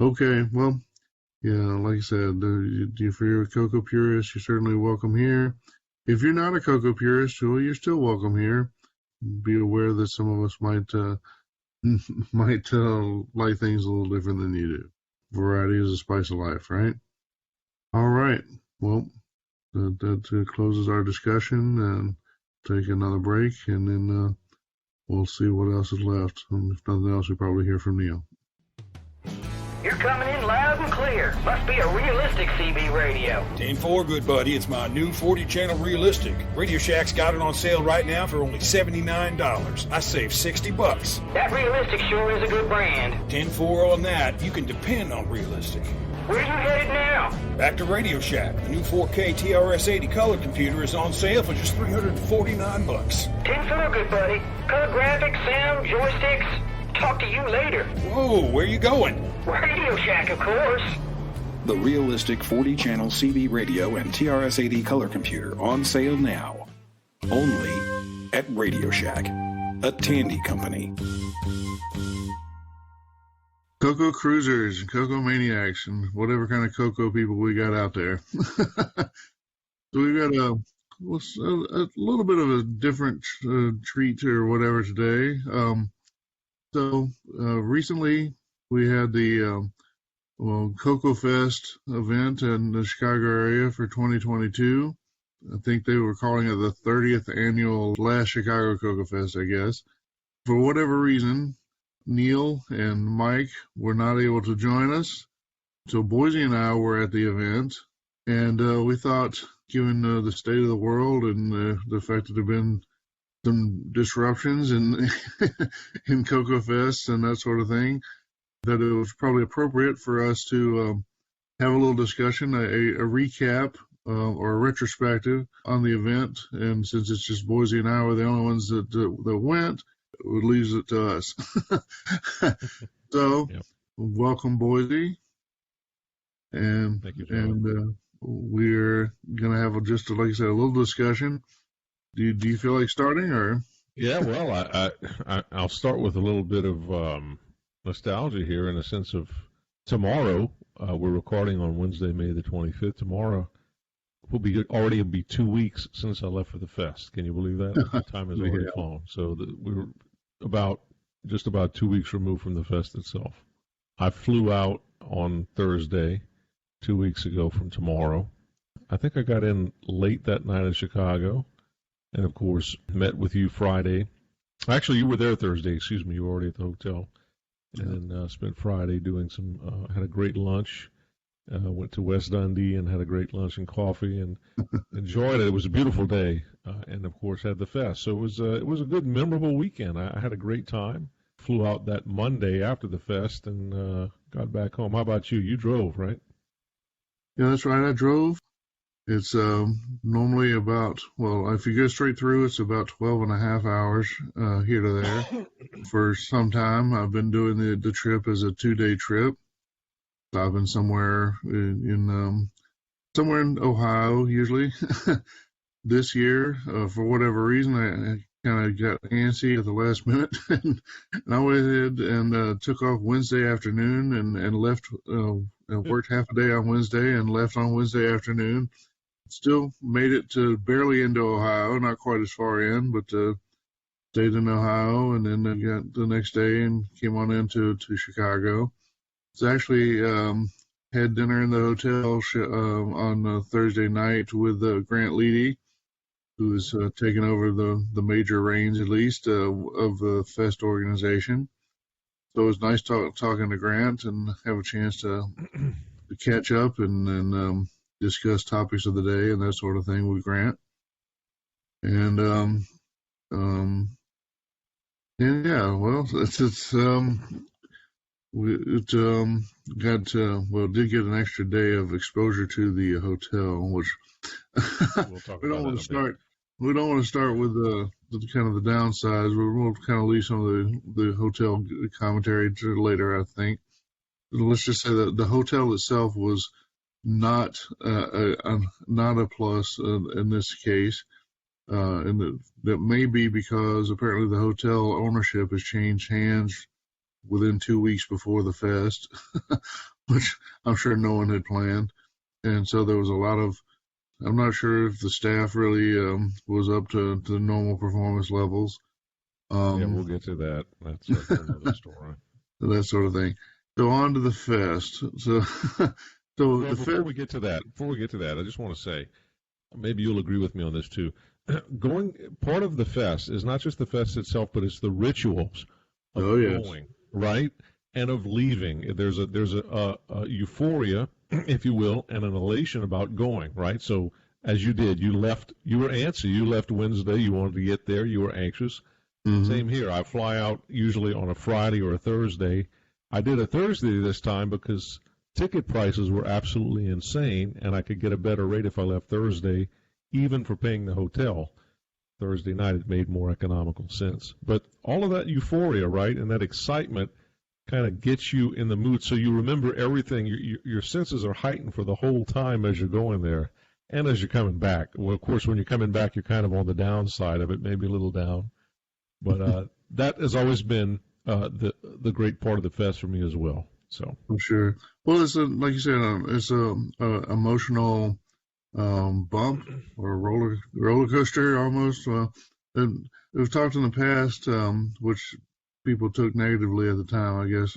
Okay, well, yeah, like I said, if you're a CoCo purist, you're certainly welcome here. If you're not a CoCo purist, well, you're still welcome here. Be aware that some of us might like things a little different than you do. Variety is the spice of life, right? All right. Well, that closes our discussion, and take another break, and then we'll see what else is left. If nothing else, we'll probably hear from Neil. You're coming in loud and clear. Must be a realistic CB radio. 10-4, good buddy. It's my new 40-channel Realistic. Radio Shack's got it on sale right now for only $79. I saved $60. That realistic sure is a good brand. 10-4 on that. You can depend on Realistic. Where you headed now? Back to Radio Shack. The new 4K TRS-80 color computer is on sale for just $349. 10-4, good buddy. Color graphics, sound, joysticks. Talk to you later. Whoa, where you going? Radio Shack, of course. The Realistic 40-channel CB radio and TRS-80 color computer on sale now. Only at Radio Shack, a Tandy company. CoCo Cruisers, CoCo Maniacs, and whatever kind of CoCo people we got out there. So we've got a little bit of a different treat or whatever today. So recently we had the CoCoFEST event in the Chicago area for 2022. I think they were calling it the 30th annual last Chicago CoCoFEST, I guess. For whatever reason, Neil and Mike were not able to join us. So Boise and I were at the event, and we thought, given the state of the world and the fact that there have been some disruptions in in CoCoFEST and that sort of thing, that it was probably appropriate for us to have a little discussion, a recap or a retrospective on the event. And since it's just Boise and I were the only ones that went, it leaves it to us. So, yep. Welcome, Boise. And thank you, John. We're going to have just, like I said, a little discussion. Do you feel like starting, or? Yeah, well, I'll start with a little bit of nostalgia here in the sense of tomorrow. We're recording on Wednesday, May the 25th. Tomorrow will be 2 weeks since I left for the fest. Can you believe that? The time has already flown. So we're just about 2 weeks removed from the fest itself. I flew out on Thursday, 2 weeks ago from tomorrow. I think I got in late that night in Chicago. And, of course, met with you Friday. Actually, you were there Thursday. Excuse me. You were already at the hotel. And then spent Friday doing had a great lunch. Went to West Dundee and had a great lunch and coffee and enjoyed it. It was a beautiful day. And, of course, had the fest. So it was a good, memorable weekend. I had a great time. Flew out that Monday after the fest and got back home. How about you? You drove, right? Yeah, that's right. I drove. It's normally about, if you go straight through, it's about 12 and a half hours here to there. For some time, I've been doing the trip as a 2-day trip. I've been somewhere in Ohio, usually. This year, for whatever reason, I kind of got antsy at the last minute. And I went ahead and took off Wednesday afternoon and left, worked half a day on Wednesday and left on Wednesday afternoon. Still made it to barely into Ohio, not quite as far in, but stayed in Ohio, and then I got the next day and came on into Chicago. So actually had dinner in the hotel on Thursday night with Grant Leedy, who's taken over the major reins, at least, of the Fest organization. So it was nice talking to Grant and have a chance to catch up and discuss topics of the day and that sort of thing with Grant. And yeah, well, did get an extra day of exposure to the hotel, which we don't want to start. We don't want to start with the kind of the downsides. We'll kind of leave some of the hotel commentary to later, I think. Let's just say that the hotel itself was not a plus in this case, and that may be because apparently the hotel ownership has changed hands within 2 weeks before the fest, which I'm sure no one had planned, and so there was a lot of. I'm not sure if the staff really was up to normal performance levels. Yeah, we'll get to that. That's another story. That sort of thing. So on to the fest. Before we get to that, I just want to say, maybe you'll agree with me on this too. Part of the fest is not just the fest itself, but it's the rituals of going, right? and of leaving. There's a euphoria, if you will, and an elation about going, right? So as you did, you left, you were antsy. You left Wednesday. You wanted to get there. You were anxious. Mm-hmm. Same here. I fly out usually on a Friday or a Thursday. I did a Thursday this time because ticket prices were absolutely insane, and I could get a better rate if I left Thursday, even for paying the hotel. Thursday night, it made more economical sense. But all of that euphoria, right, and that excitement kind of gets you in the mood, so you remember everything. Your senses are heightened for the whole time as you're going there and as you're coming back. Well, of course, when you're coming back, you're kind of on the downside of it, maybe a little down. But that has always been the great part of the fest for me as well. So I'm sure. Well, it's like you said, it's a emotional bump or roller coaster almost. It was talked in the past, which people took negatively at the time, I guess.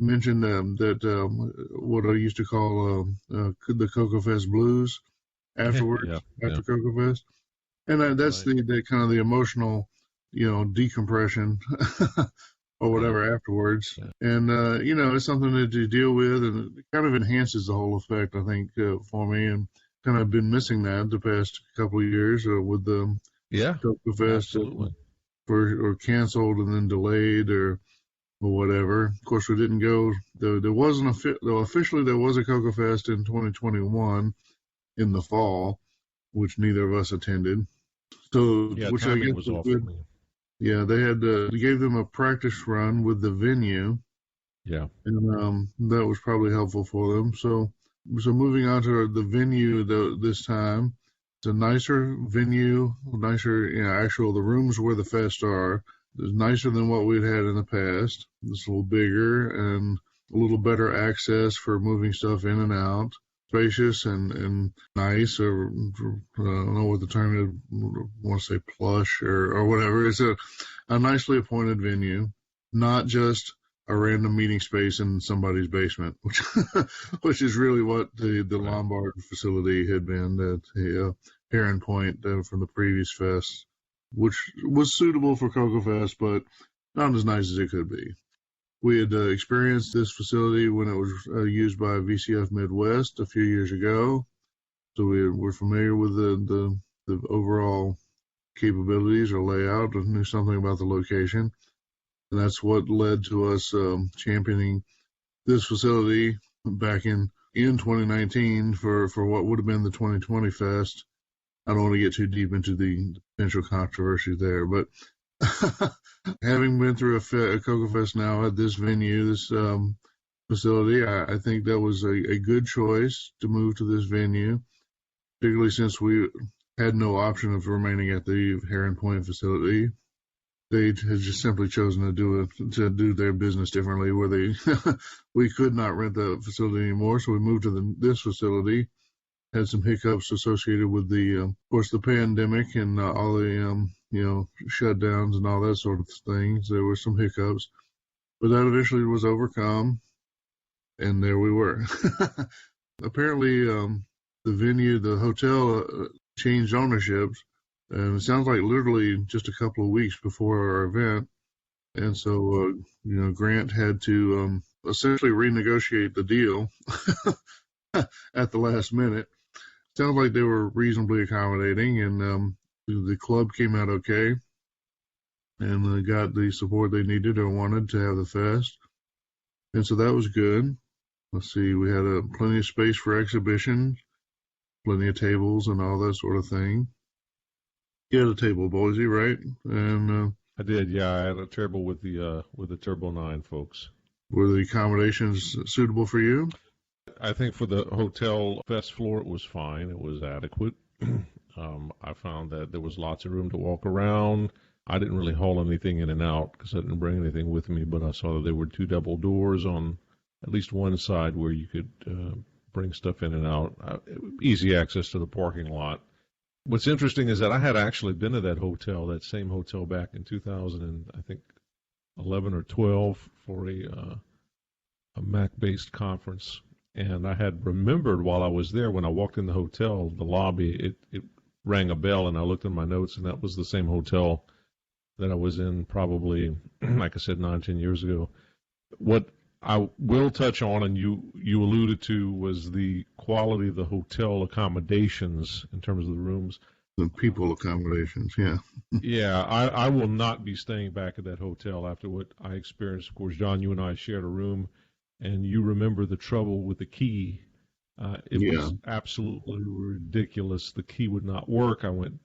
Mentioned that what I used to call the CoCoFEST blues afterwards, after CoCoFEST, and that's right. the kind of the emotional, decompression or whatever afterwards. And it's something that you deal with, and it kind of enhances the whole effect, I think, for me. And kind of been missing that the past couple of years with the CoCoFEST, or canceled and then delayed or whatever. Of course, we didn't go. There wasn't officially there was a CoCoFEST in 2021 in the fall, which neither of us attended. So, which I guess was good. Yeah, they gave them a practice run with the venue. Yeah, and that was probably helpful for them. So moving on to the venue this time. It's a nicer venue, the rooms where the fest are. It's nicer than what we'd had in the past. It's a little bigger and a little better access for moving stuff in and out. Spacious and nice, or I don't know what the term is, I want to say plush or whatever. It's a nicely appointed venue, not just a random meeting space in somebody's basement, which is really what the Lombard facility had been at the Heron Point from the previous fest, which was suitable for CoCoFEST, but not as nice as it could be. We had experienced this facility when it was used by VCF Midwest a few years ago, so we're familiar with the overall capabilities or layout, and knew something about the location. And that's what led to us championing this facility back in 2019 for what would have been the 2020 Fest. I don't want to get too deep into the potential controversy there, but having been through a CoCoFEST now at this venue, this facility, I think that was a good choice to move to this venue, particularly since we had no option of remaining at the Heron Point facility. They had just simply chosen to do their business differently, where we could not rent the facility anymore, so we moved to this facility. Had some hiccups associated with of course, the pandemic and all the shutdowns and all that sort of things. There were some hiccups, but that eventually was overcome, and there we were. Apparently, the hotel changed ownerships. And it sounds like literally just a couple of weeks before our event. And so, Grant had to essentially renegotiate the deal at the last minute. Sounds like they were reasonably accommodating, and the club came out okay and got the support they needed or wanted to have the fest. And so that was good. Let's see, we had plenty of space for exhibitions, plenty of tables and all that sort of thing. You had a table, Boise, right? And I did, yeah. I had a table with the Turbo 9 folks. Were the accommodations suitable for you? I think for the hotel fest floor, it was fine. It was adequate. I found that there was lots of room to walk around. I didn't really haul anything in and out because I didn't bring anything with me, but I saw that there were 2 double doors on at least one side where you could bring stuff in and out. Easy access to the parking lot. What's interesting is that I had actually been to that same hotel back in 2011 or 12 for a Mac-based conference. And I had remembered while I was there, when I walked in the hotel, the lobby, it rang a bell, and I looked in my notes, and that was the same hotel that I was in probably, like I said, 9-10 years ago. What I will touch on, and you alluded to, was the quality of the hotel accommodations in terms of the rooms. The people accommodations, yeah. Yeah, I will not be staying back at that hotel after what I experienced. Of course, John, you and I shared a room, and you remember the trouble with the key. It was absolutely ridiculous. The key would not work. I went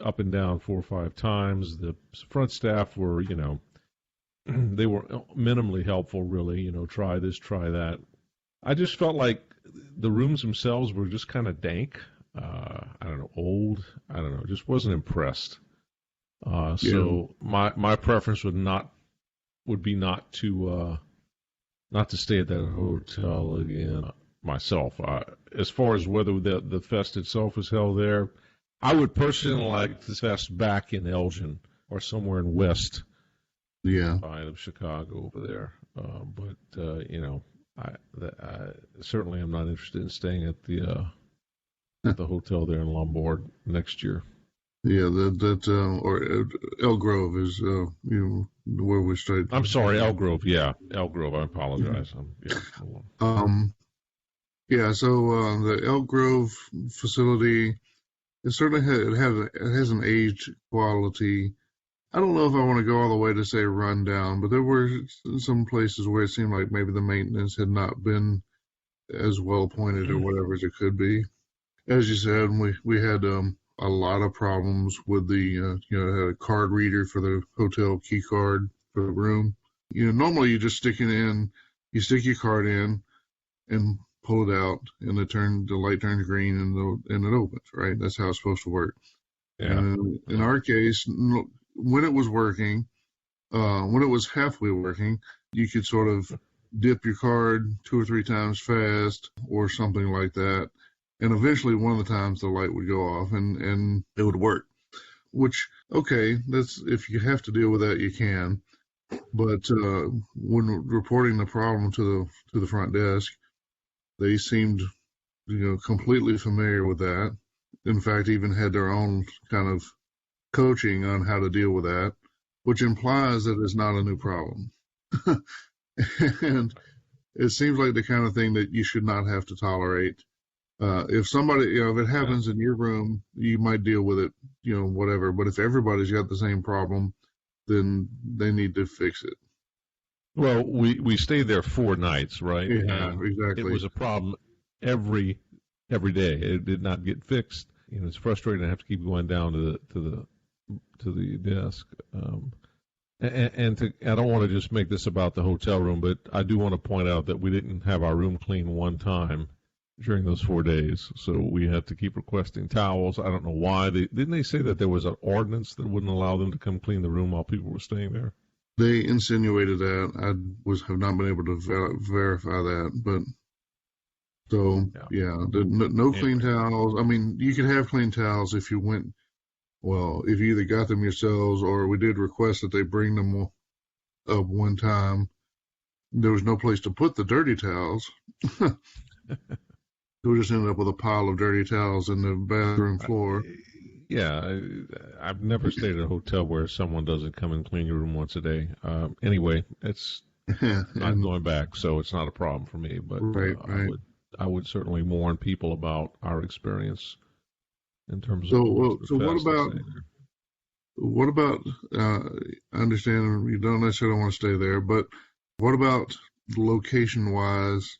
up and down 4 or 5 times. The front staff were, they were minimally helpful, really. Try this, try that. I just felt like the rooms themselves were just kind of dank. I don't know, old. I don't know. Just wasn't impressed. So my preference would be not to stay at that hotel again myself. As far as whether the fest itself is held there, I would personally like the fest back in Elgin or somewhere in west side of Chicago over there. But I certainly am not interested in staying at the hotel there in Lombard next year. Yeah, or Elk Grove is where we stayed. I'm sorry, Elk Grove. Yeah, Elk Grove. I apologize. So the Elk Grove facility, it certainly has an aged quality. I don't know if I want to go all the way to say run down, but there were some places where it seemed like maybe the maintenance had not been as well appointed or whatever as it could be. As you said, we had a lot of problems with the had a card reader for the hotel key card for the room. Normally you just stick your card in and pull it out, and the light turns green and it opens. Right, that's how it's supposed to work. Yeah. And in our case, when it was working, when it was halfway working, you could sort of dip your card 2 or 3 times fast or something like that. And eventually one of the times the light would go off and it would work, which, okay, that's, if you have to deal with that, you can. But when reporting the problem to the front desk, they seemed, completely familiar with that. In fact, even had their own kind of coaching on how to deal with that, which implies that it's not a new problem. And it seems like the kind of thing that you should not have to tolerate. If somebody, if it happens in your room, you might deal with it, whatever. But if everybody's got the same problem, then they need to fix it. Well, we stayed there 4 nights, right? Yeah, and exactly. It was a problem every day. It did not get fixed. It's frustrating to have to keep going down to the desk. I don't want to just make this about the hotel room, but I do want to point out that we didn't have our room cleaned one time during those 4 days, so we had to keep requesting towels. I don't know why. Didn't they say that there was an ordinance that wouldn't allow them to come clean the room while people were staying there? They insinuated that. I have not been able to verify that, but no clean towels. I mean, you could have clean towels if you went. Well, if you either got them yourselves or we did request that they bring them up one time. There was no place to put the dirty towels. We just ended up with a pile of dirty towels in the bathroom floor. I've never stayed at a hotel where someone doesn't come and clean your room once a day. Anyway, it's not going back, so it's not a problem for me. But right. I would certainly warn people about our experience in terms of. So what about? I understand you don't necessarily want to stay there, but what about location-wise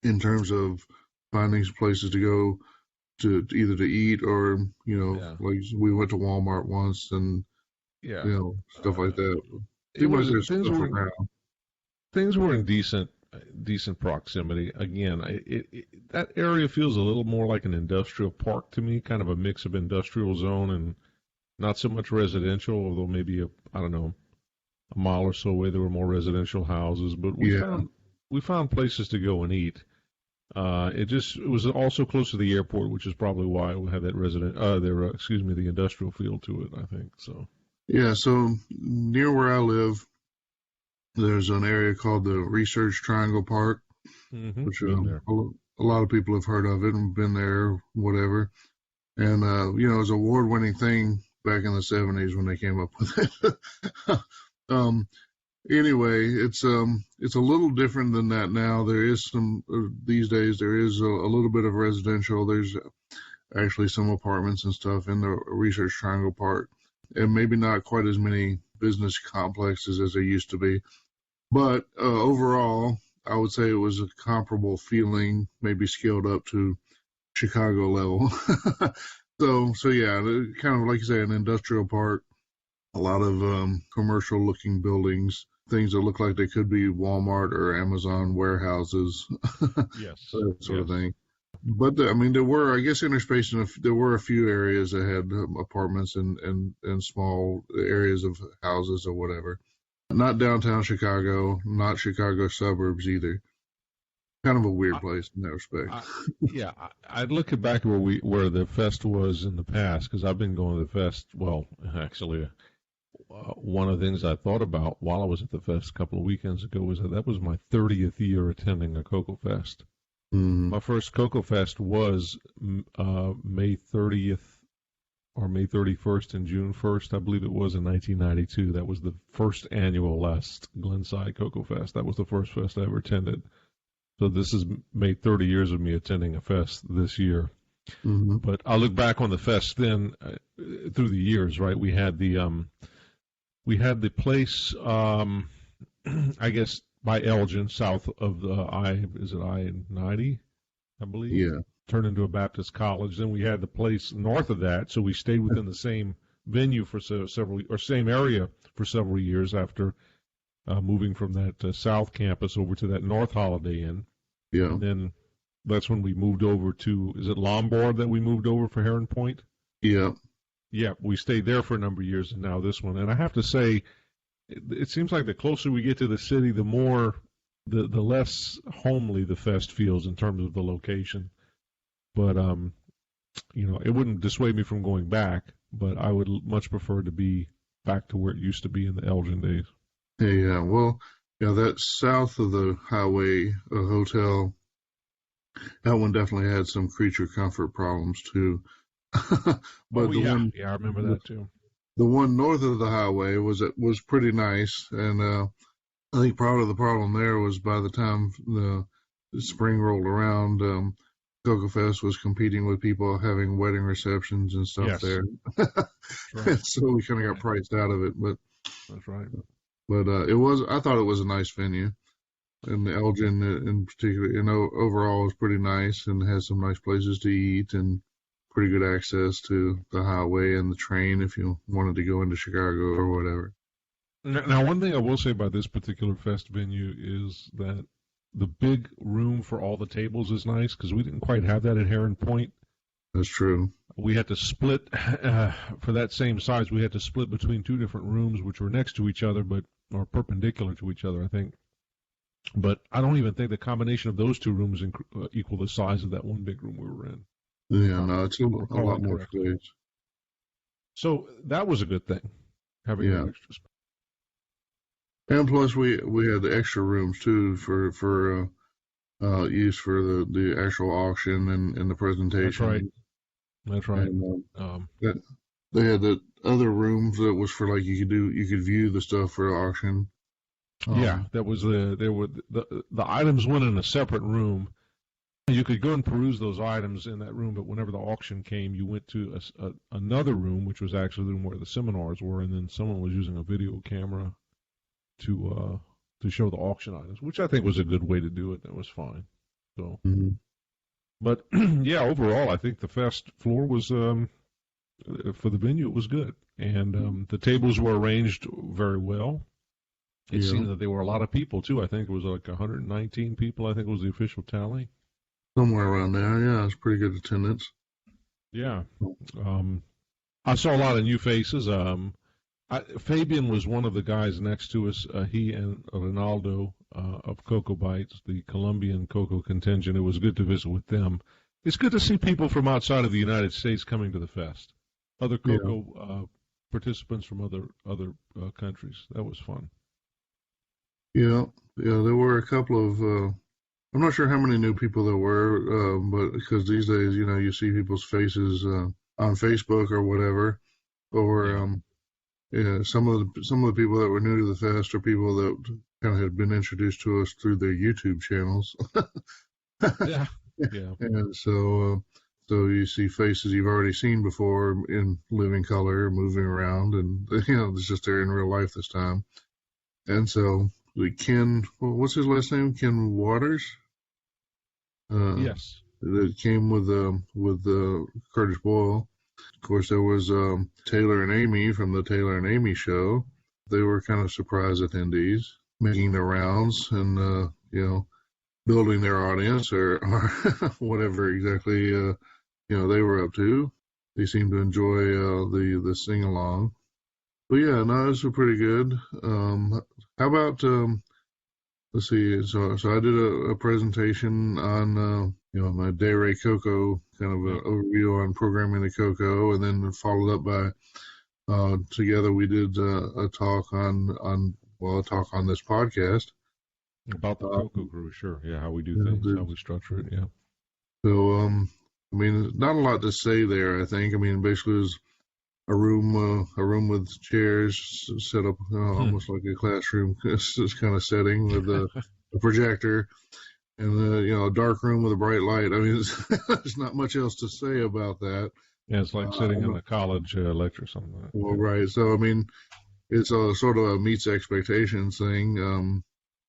in terms of finding places to go to either to eat or like we went to Walmart once and stuff like that. Things were in decent proximity. Again, that area feels a little more like an industrial park to me, kind of a mix of industrial zone and not so much residential, although maybe a mile or so away there were more residential houses. But we found places to go and eat. It was also close to the airport, which is probably why we had that the industrial feel to it, I think. So. Yeah, so near where I live, there's an area called the Research Triangle Park, which a lot of people have heard of it and been there, whatever. And, it was an award-winning thing back in the 70s when they came up with it. anyway, it's a little different than that now. There is some these days. There is a little bit of residential. There's actually some apartments and stuff in the Research Triangle part, and maybe not quite as many business complexes as there used to be. But overall, I would say it was a comparable feeling, maybe scaled up to Chicago level. So yeah, kind of like you say, an industrial park, a lot of commercial looking buildings, things that look like they could be Walmart or Amazon warehouses, Yes, that sort of thing. But there were, I guess, interspacing. There were a few areas that had apartments and small areas of houses or whatever. Not downtown Chicago, not Chicago suburbs either. Kind of a weird place in that respect. I'd look back where the fest was in the past, because I've been going to the fest. Well, actually, one of the things I thought about while I was at the fest a couple of weekends ago was that was my 30th year attending a CoCoFEST. Mm-hmm. My first CoCoFEST was May 30th or May 31st and June 1st, I believe it was, in 1992. That was the first annual last Glenside CoCoFEST. That was the first fest I ever attended. So this has made 30 years of me attending a fest this year. Mm-hmm. But I look back on the fest then through the years, right? We had the place, I guess, by Elgin, south of the I-90, I believe? Yeah. Turned into a Baptist college. Then we had the place north of that, so we stayed within the same venue for same area for several years after moving from that south campus over to that north Holiday Inn. Yeah. And then that's when we moved over to, is it Lombard that we moved over for Heron Point? Yeah. Yeah, we stayed there for a number of years, and now this one. And I have to say, it seems like the closer we get to the city, the more, the less homely the fest feels in terms of the location. But, it wouldn't dissuade me from going back, but I would much prefer to be back to where it used to be in the Elgin days. Yeah, well, that south of the highway hotel, that one definitely had some creature comfort problems too. But I remember that too. The one north of the highway was pretty nice, and I think part of the problem there was by the time the spring rolled around, CoCoFEST was competing with people having wedding receptions and stuff there. Right. So we kind of got priced out of it, but that's right. But I thought it was a nice venue, and the Elgin in particular, overall was pretty nice and has some nice places to eat and pretty good access to the highway and the train if you wanted to go into Chicago or whatever. Now, one thing I will say about this particular fest venue is that the big room for all the tables is nice, because we didn't quite have that at Heron Point. That's true. We had to split, for that same size, we had to split between two different rooms, which were next to each other, or perpendicular to each other, I think. But I don't even think the combination of those two rooms equal the size of that one big room we were in. Yeah, no, it's a lot more space. So that was a good thing, having an extra space. And plus, we had the extra rooms too for use for the actual auction and the presentation. That's right. And, they had the other rooms that was for like you could view the stuff for the auction. That was the items went in a separate room. You could go and peruse those items in that room, but whenever the auction came, you went to another room, which was actually the room where the seminars were, and then someone was using a video camera to show the auction items, which I think was a good way to do it. That was fine. So, But overall, I think the fest floor was for the venue, it was good, and the tables were arranged very well. It seemed that there were a lot of people too. I think it was like 119 people. I think was the official tally. Somewhere around there, yeah, it's pretty good attendance. Yeah, I saw a lot of new faces. Fabian was one of the guys next to us. He and Ronaldo of Cocoa Bites, the Colombian cocoa contingent. It was good to visit with them. It's good to see people from outside of the United States coming to the fest. Other cocoa participants from other countries. That was fun. Yeah, there were a couple of. I'm not sure how many new people there were, but because these days, you see people's faces on Facebook or whatever, or yeah, some of the people that were new to the fest are people that kind of had been introduced to us through their YouTube channels. Yeah, yeah. And so you see faces you've already seen before in living color, moving around, and it's just they're in real life this time. And so Ken, what's his last name? Ken Waters. Yes. That came with Curtis Boyle. Of course, there was Taylor and Amy from the Taylor and Amy show. They were kind of surprise attendees, making their rounds and building their audience or whatever exactly they were up to. They seemed to enjoy the sing along. But yeah, no, this was pretty good. How about let's see. So I did a presentation on my Day Ray CoCo, kind of an overview on programming the CoCo, and then followed up by together we did a talk on this podcast about the CoCo Crew. Sure, yeah, how we do things, how we structure it. Yeah. So I mean, not a lot to say there. I think. I mean, basically, it was a room with chairs set up almost like a classroom kind of setting with a projector, and a dark room with a bright light. I mean, there's not much else to say about that. Yeah, it's like sitting in a college lecture or something like that. Well, right. So I mean, it's a sort of a meets expectations thing.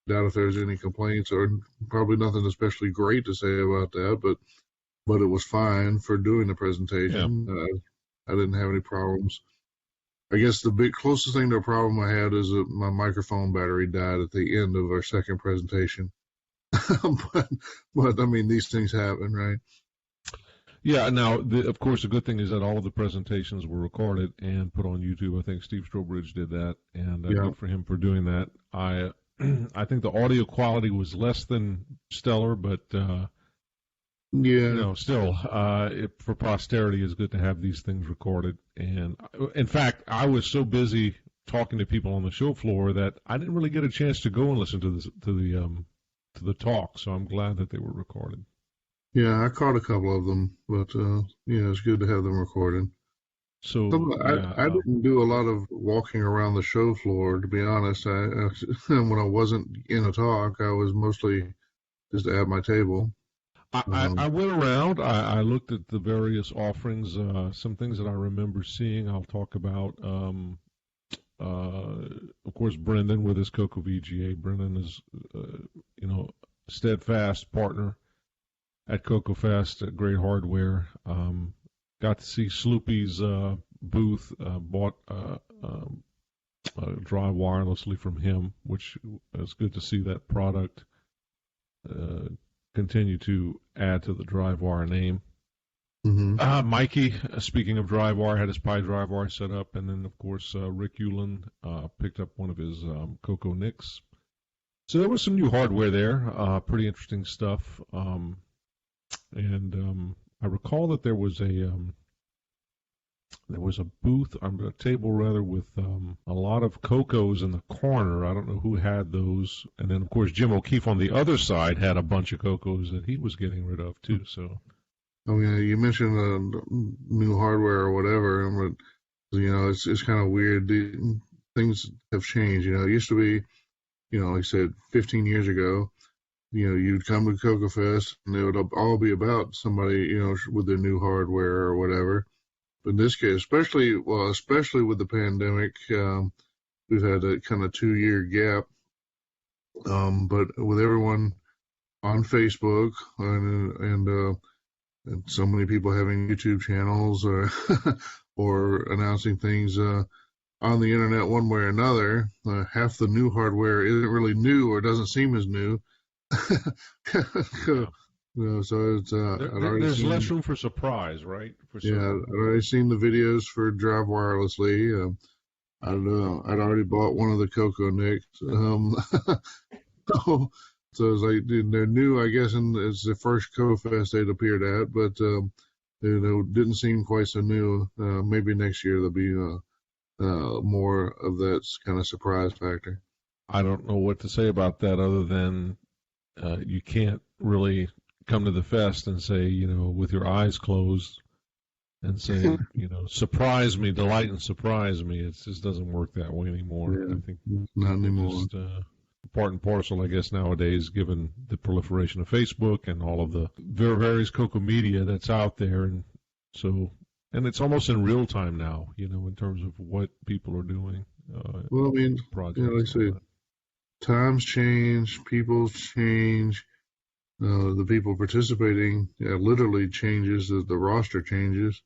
Doubt if there's any complaints, or probably nothing especially great to say about that, but it was fine for doing the presentation. Yeah. I didn't have any problems. I guess the closest thing to a problem I had is that my microphone battery died at the end of our second presentation. but I mean, these things happen, right? Yeah. Now, of course, the good thing is that all of the presentations were recorded and put on YouTube. I think Steve Strobridge did that, and good for him for doing that. I think the audio quality was less than stellar, but still, for posterity, it's good to have these things recorded. And in fact, I was so busy talking to people on the show floor that I didn't really get a chance to go and listen to the talk. So I'm glad that they were recorded. Yeah, I caught a couple of them, but it's good to have them recorded. So I didn't do a lot of walking around the show floor, to be honest. When I wasn't in a talk, I was mostly just at my table. I went around. I looked at the various offerings. Some things that I remember seeing, I'll talk about. Of course, Brendan with his CoCo VGA. Brendan is, steadfast partner at CoCoFEST at Great Hardware. Got to see Sloopy's booth. Bought Drive wirelessly from him, which is good to see that product continue to add to the DriveWire name. Mm-hmm. Mikey, speaking of DriveWire, had his Pi DriveWire set up, and then of course Rick Ulan picked up one of his CoCo NICs. So there was some new hardware there, pretty interesting stuff. And I recall that there was a booth, a table rather, with a lot of CoCos in the corner. I don't know who had those. And then, of course, Jim O'Keefe on the other side had a bunch of CoCos that he was getting rid of, too. So, I mean, you mentioned new hardware or whatever, but, it's kind of weird. Things have changed. It used to be, like I said, 15 years ago, you'd come to CoCoFEST and it would all be about somebody, with their new hardware or whatever. But in this case, especially with the pandemic, we've had a kind of 2-year gap. But with everyone on Facebook and so many people having YouTube channels or announcing things on the internet one way or another, half the new hardware isn't really new or doesn't seem as new. So it's there's less room for surprise, right? I'd already seen the videos for Drive wirelessly. I'd already bought one of the CoCo NICs. So it's like they're new, I guess, and it's the first CoFest they'd appeared at, but they didn't seem quite so new. Maybe next year there'll be more of that kind of surprise factor. I don't know what to say about that other than you can't really come to the fest and say, with your eyes closed, and saying, surprise me, delight and surprise me. It just doesn't work that way anymore. Yeah, I think not anymore. just part and parcel, I guess, nowadays, given the proliferation of Facebook and all of the various CoCo media that's out there. And so, and it's almost in real time now, in terms of what people are doing. Well, I mean, projects. like I say, times change, people change. The people participating literally changes. The roster changes.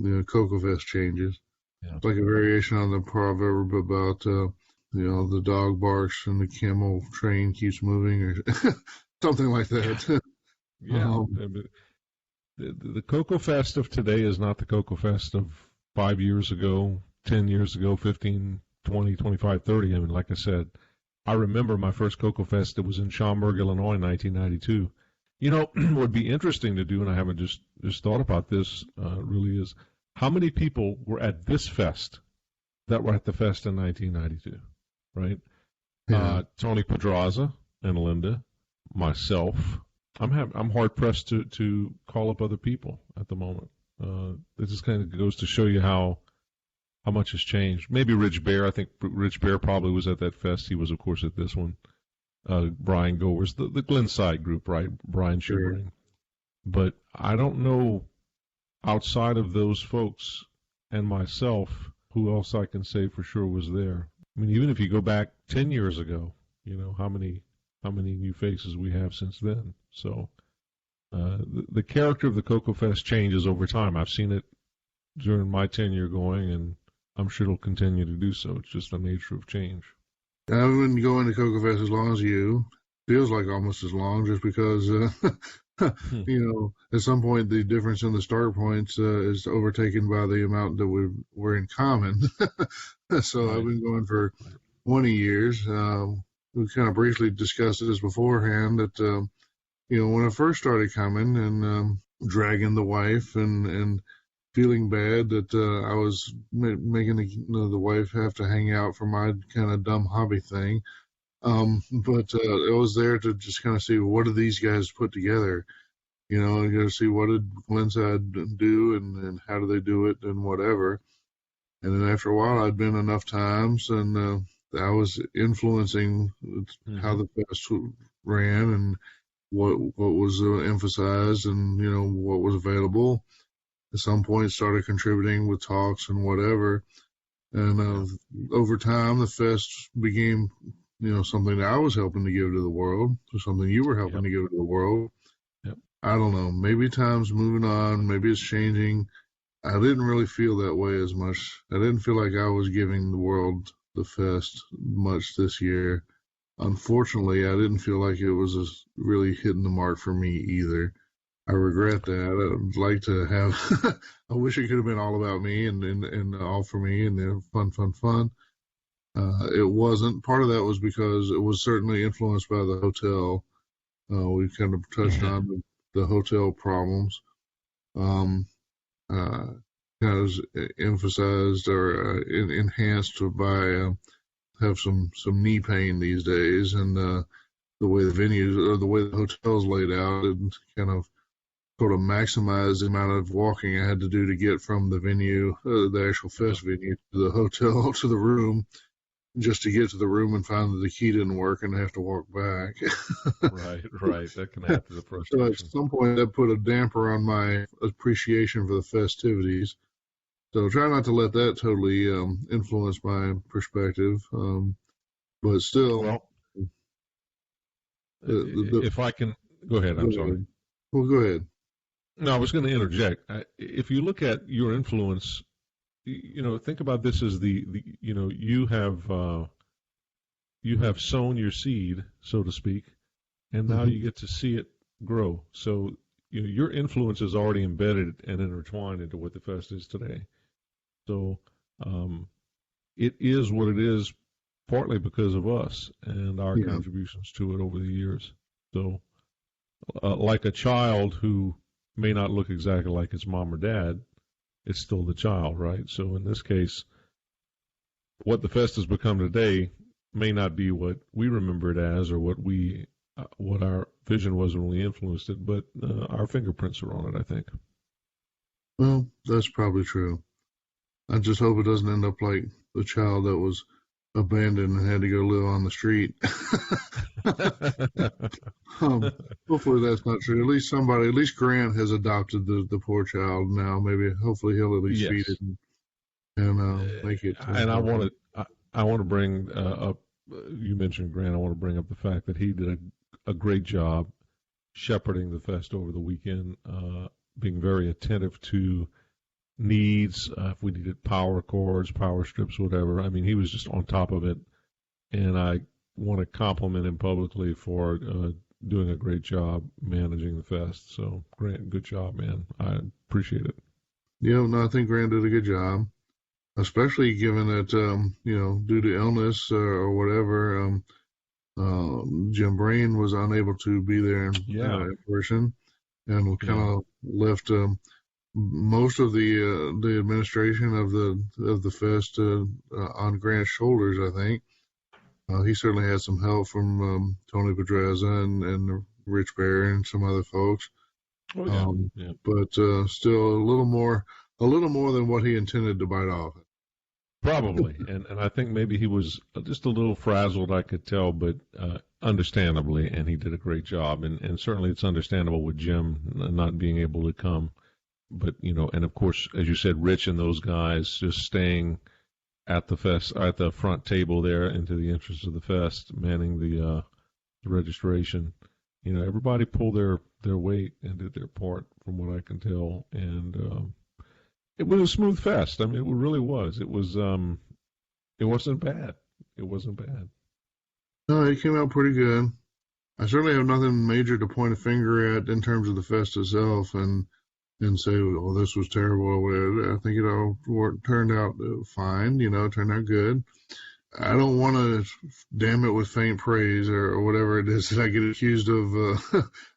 CoCoFEST changes. Yeah. It's like a variation on the proverb about the dog barks and the camel train keeps moving, or something like that. Yeah. The CoCoFEST of today is not the CoCoFEST of 5 years ago, 10 years ago, 15, 20, 25, 30. I mean, like I said, I remember my first CoCoFEST. It was in Schaumburg, Illinois, in 1992. What would be interesting to do, and I haven't just thought about this really, is how many people were at this fest that were at the fest in 1992, right? Yeah. Tony Pedraza and Linda, myself. I'm hard pressed to call up other people at the moment. It just kind of goes to show you how much has changed. Maybe Rich Bear. I think Rich Bear probably was at that fest. He was, of course, at this one. Brian Goers, the Glenside group, right? Brian Sugaring. Sure. But I don't know, outside of those folks and myself, who else I can say for sure was there. I mean, even if you go back 10 years ago, how many new faces we have since then. So the character of the CoCoFEST changes over time. I've seen it during my tenure going, and I'm sure it'll continue to do so. It's just the nature of change. I've been going to CoCoFEST as long as you. Feels like almost as long, just because, at some point the difference in the start points is overtaken by the amount that we're in common. So right. I've been going for 20 years. We kind of briefly discussed this beforehand that, when I first started coming and dragging the wife and feeling bad that I was making the wife have to hang out for my kind of dumb hobby thing. But I was there to just kind of see, what do these guys put together? You got to see, what did Glenside do and how do they do it and whatever. And then after a while, I'd been enough times, and I was influencing how the fest ran and what was emphasized and, what was available. At some point, started contributing with talks and whatever. And over time, the fest became, something that I was helping to give to the world, or something you were helping to give to the world. Yep. I don't know. Maybe time's moving on. Maybe it's changing. I didn't really feel that way as much. I didn't feel like I was giving the world the fest much this year. Unfortunately, I didn't feel like it was really hitting the mark for me either. I regret that. I'd like to have. I wish it could have been all about me and all for me and fun. It wasn't. Part of that was because it was certainly influenced by the hotel. We kind of touched on the hotel problems. Kind of emphasized or enhanced by have some knee pain these days, and the way the venues or the way the hotel's laid out, and kind of sort of maximize the amount of walking I had to do to get from the venue, the actual fest venue, to the hotel, to the room, just to get to the room and find that the key didn't work and have to walk back. Right. That can add to the frustration. So at some point, that put a damper on my appreciation for the festivities. So try not to let that totally influence my perspective. But still. Well, if I can go ahead, I'm sorry. Well, go ahead. No, I was going to interject. If you look at your influence, think about this as you have sown your seed, so to speak, and now you get to see it grow. So your influence is already embedded and intertwined into what the fest is today. So it is what it is, partly because of us and our contributions to it over the years. So like a child who may not look exactly like its mom or dad, it's still the child, right? So in this case, what the fest has become today may not be what we remember it as, or what our vision was when we influenced it, but our fingerprints are on it, I think. Well, that's probably true. I just hope it doesn't end up like the child that was abandoned and had to go live on the street. Hopefully that's not true. At least Grant has adopted the poor child now. Maybe, hopefully he'll at least feed it and make it. And I want to bring up, you mentioned Grant, I want to bring up the fact that he did a great job shepherding the fest over the weekend, being very attentive to needs, if we needed power cords, power strips, whatever. I mean, he was just on top of it, and I want to compliment him publicly for doing a great job managing the fest. So, Grant, good job, man. I appreciate it. Yeah, no, I think Grant did a good job, especially given that, due to illness or whatever, Jim Brain was unable to be there in person, and kind of left most of the administration of the fest on Grant's shoulders. I think he certainly had some help from Tony Pedrezza and Rich Bear and some other folks. But still a little more than what he intended to bite off. Probably, and I think maybe he was just a little frazzled, I could tell, but understandably, and he did a great job. And certainly it's understandable with Jim not being able to come. But, and of course, as you said, Rich and those guys just staying at the fest, at the front table there, into the interest of the fest, manning the registration. Everybody pulled their weight and did their part, from what I can tell. And it was a smooth fest. I mean, it really was. It was. It wasn't bad. It wasn't bad. No, it came out pretty good. I certainly have nothing major to point a finger at in terms of the fest itself, and say, "Oh, this was terrible," or whatever. I think it all turned out fine. Turned out good. I don't want to damn it with faint praise or whatever it is that I get accused of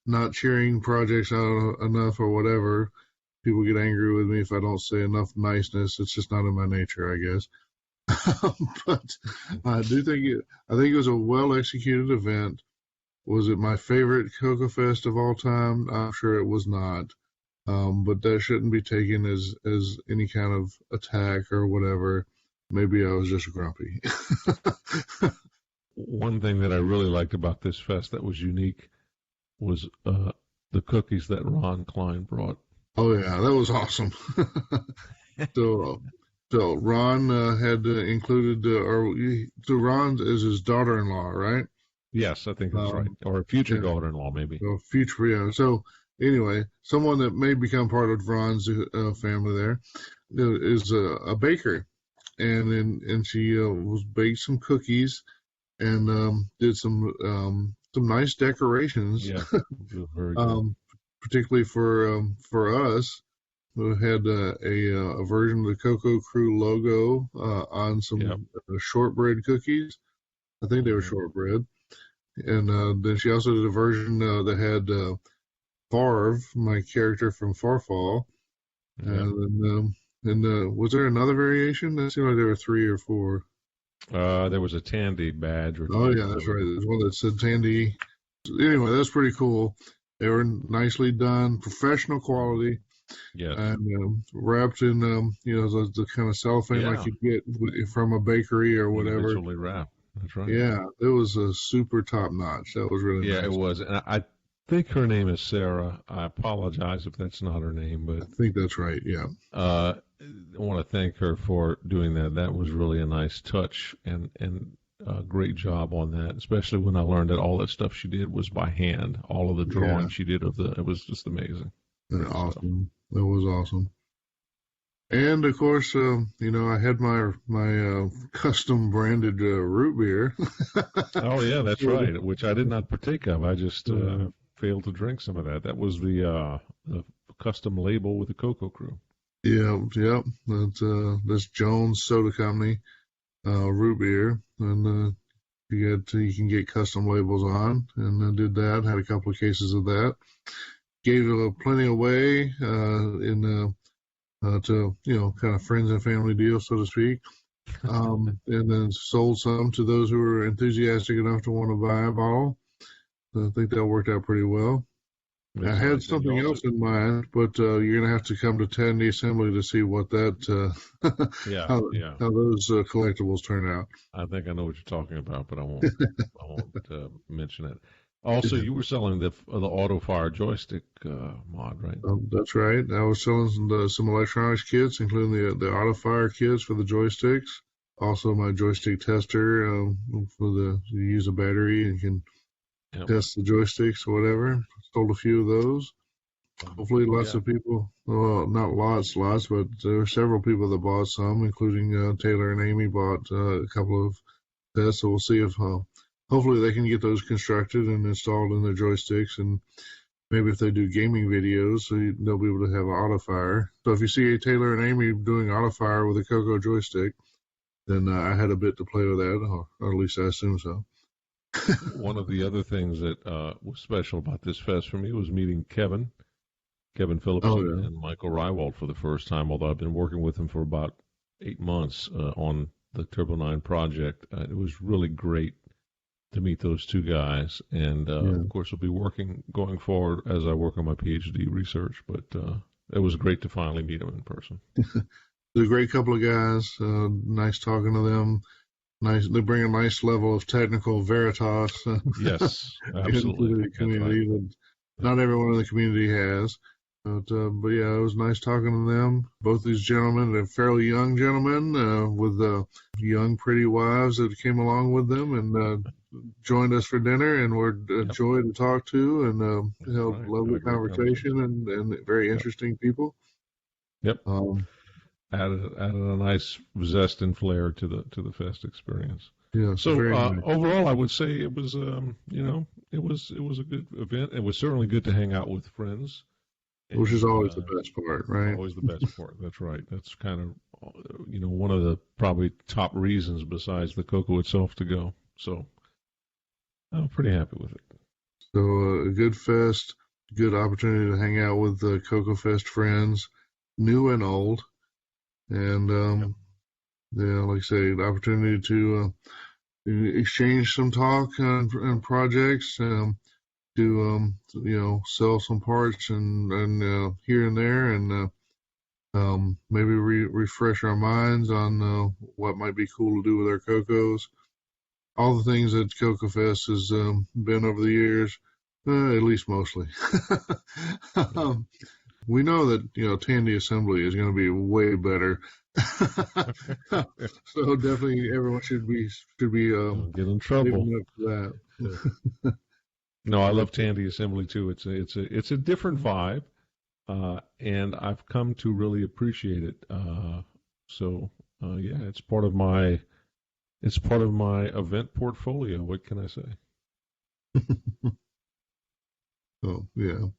not cheering projects out enough or whatever. People get angry with me if I don't say enough niceness. It's just not in my nature, I guess. But I do think it was a well-executed event. Was it my favorite CoCoFEST of all time? I'm sure it was not. But that shouldn't be taken as any kind of attack or whatever. Maybe I was just grumpy. One thing that I really liked about this fest that was unique was the cookies that Ron Klein brought. Oh yeah, that was awesome. So Ron had included, so Ron is his daughter-in-law, right? Yes, I think that's right, or a future daughter-in-law, maybe. Future, yeah. So anyway, someone that may become part of Ron's family there is a baker, and she was baked some cookies and did some nice decorations. Yeah, very good. Particularly for us, who had a version of the CoCo Crew logo on some shortbread cookies. I think they were shortbread. And then she also did a version that had Farv, my character from Farfall. And was there another variation? It seemed like there were 3 or 4. There was a Tandy badge. Oh, yeah, that's right. There's one that said Tandy. Anyway, that's pretty cool. They were nicely done, professional quality. Yes. And wrapped in, the kind of cellophane like you get from a bakery or whatever. Individually wrapped. That's right. Yeah, it was a super top notch. That was really nice. Yeah, it was. And I think her name is Sarah. I apologize if that's not her name, but I think that's right. Yeah. I want to thank her for doing that. That was really a nice touch and great job on that, especially when I learned that all that stuff she did was by hand. All of the drawing she did it was just amazing. Awesome. That was awesome. And of course, I had my custom branded root beer. Oh yeah, that's right. Which I did not partake of. I just failed to drink some of that. That was the custom label with the CoCo Crew. Yeah. That's Jones Soda Company root beer, and you can get custom labels on, and I did that. Had a couple of cases of that. Gave plenty away to kind of friends and family deal, so to speak, and then sold some to those who were enthusiastic enough to want to buy a bottle. So I think that worked out pretty well. I had something else in mind, but you're going to have to come to Tandy Assembly to see what that, how those collectibles turn out. I think I know what you're talking about, but I won't mention it. Also, you were selling the AutoFire joystick mod, right? That's right. I was selling some electronics kits, including the AutoFire kits for the joysticks. Also, my joystick tester you use a battery and can test the joysticks or whatever. Sold a few of those. Hopefully lots of people, well, not lots, but there were several people that bought some, including Taylor and Amy bought a couple of tests. So we'll see if hopefully they can get those constructed and installed in their joysticks, and maybe if they do gaming videos, so they'll be able to have an AutoFire. So if you see Taylor and Amy doing AutoFire with a CoCo joystick, then I had a bit to play with that, or at least I assume so. One of the other things that was special about this fest for me was meeting Kevin Phillips and Michael Rywald for the first time, although I've been working with him for about 8 months on the Turbo 9 project. It was really great to meet those two guys, and of course we'll be working going forward as I work on my PhD research, but it was great to finally meet them in person. They're a great couple of guys. Nice talking to them. Nice. They bring a nice level of technical veritas. Yes, absolutely. Into the community that not everyone in the community has. But yeah, it was nice talking to them. Both these gentlemen, they're fairly young gentlemen with young, pretty wives that came along with them and joined us for dinner, and were a joy to talk to, and held a lovely conversation and very interesting people. Yep. Added a nice zest and flair to the fest experience. Yeah. So overall, I would say it was it was a good event. It was certainly good to hang out with friends, which is always the best part, right? Always the best part. That's right. That's kind of one of the probably top reasons besides the CoCo itself to go. So I'm pretty happy with it. So a good fest, good opportunity to hang out with the CoCoFEST friends, new and old. And, like I say, the opportunity to exchange some talk and projects, to sell some parts and here and there, and maybe refresh our minds on what might be cool to do with our CoCos. All the things that CoCoFEST has been over the years, at least mostly. We know that Tandy Assembly is going to be way better, so definitely everyone should be get in trouble up for that. No, I love Tandy Assembly too. It's a different vibe, and I've come to really appreciate it. It's part of my event portfolio. What can I say? Oh yeah.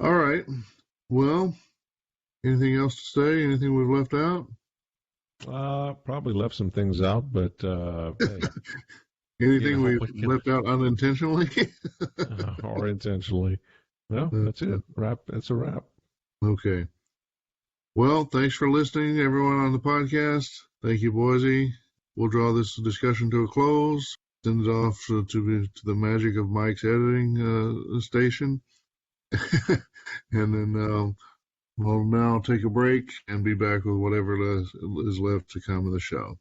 All right. Well, anything else to say? Anything we've left out? Probably left some things out, but hey. Anything we've left out unintentionally? Or intentionally. No, that's it. That's a wrap. Okay. Well, thanks for listening, everyone on the podcast. Thank you, Boise. We'll draw this discussion to a close. Send it off to the magic of Mike's editing station. And then we'll now take a break and be back with whatever is left to come of the show.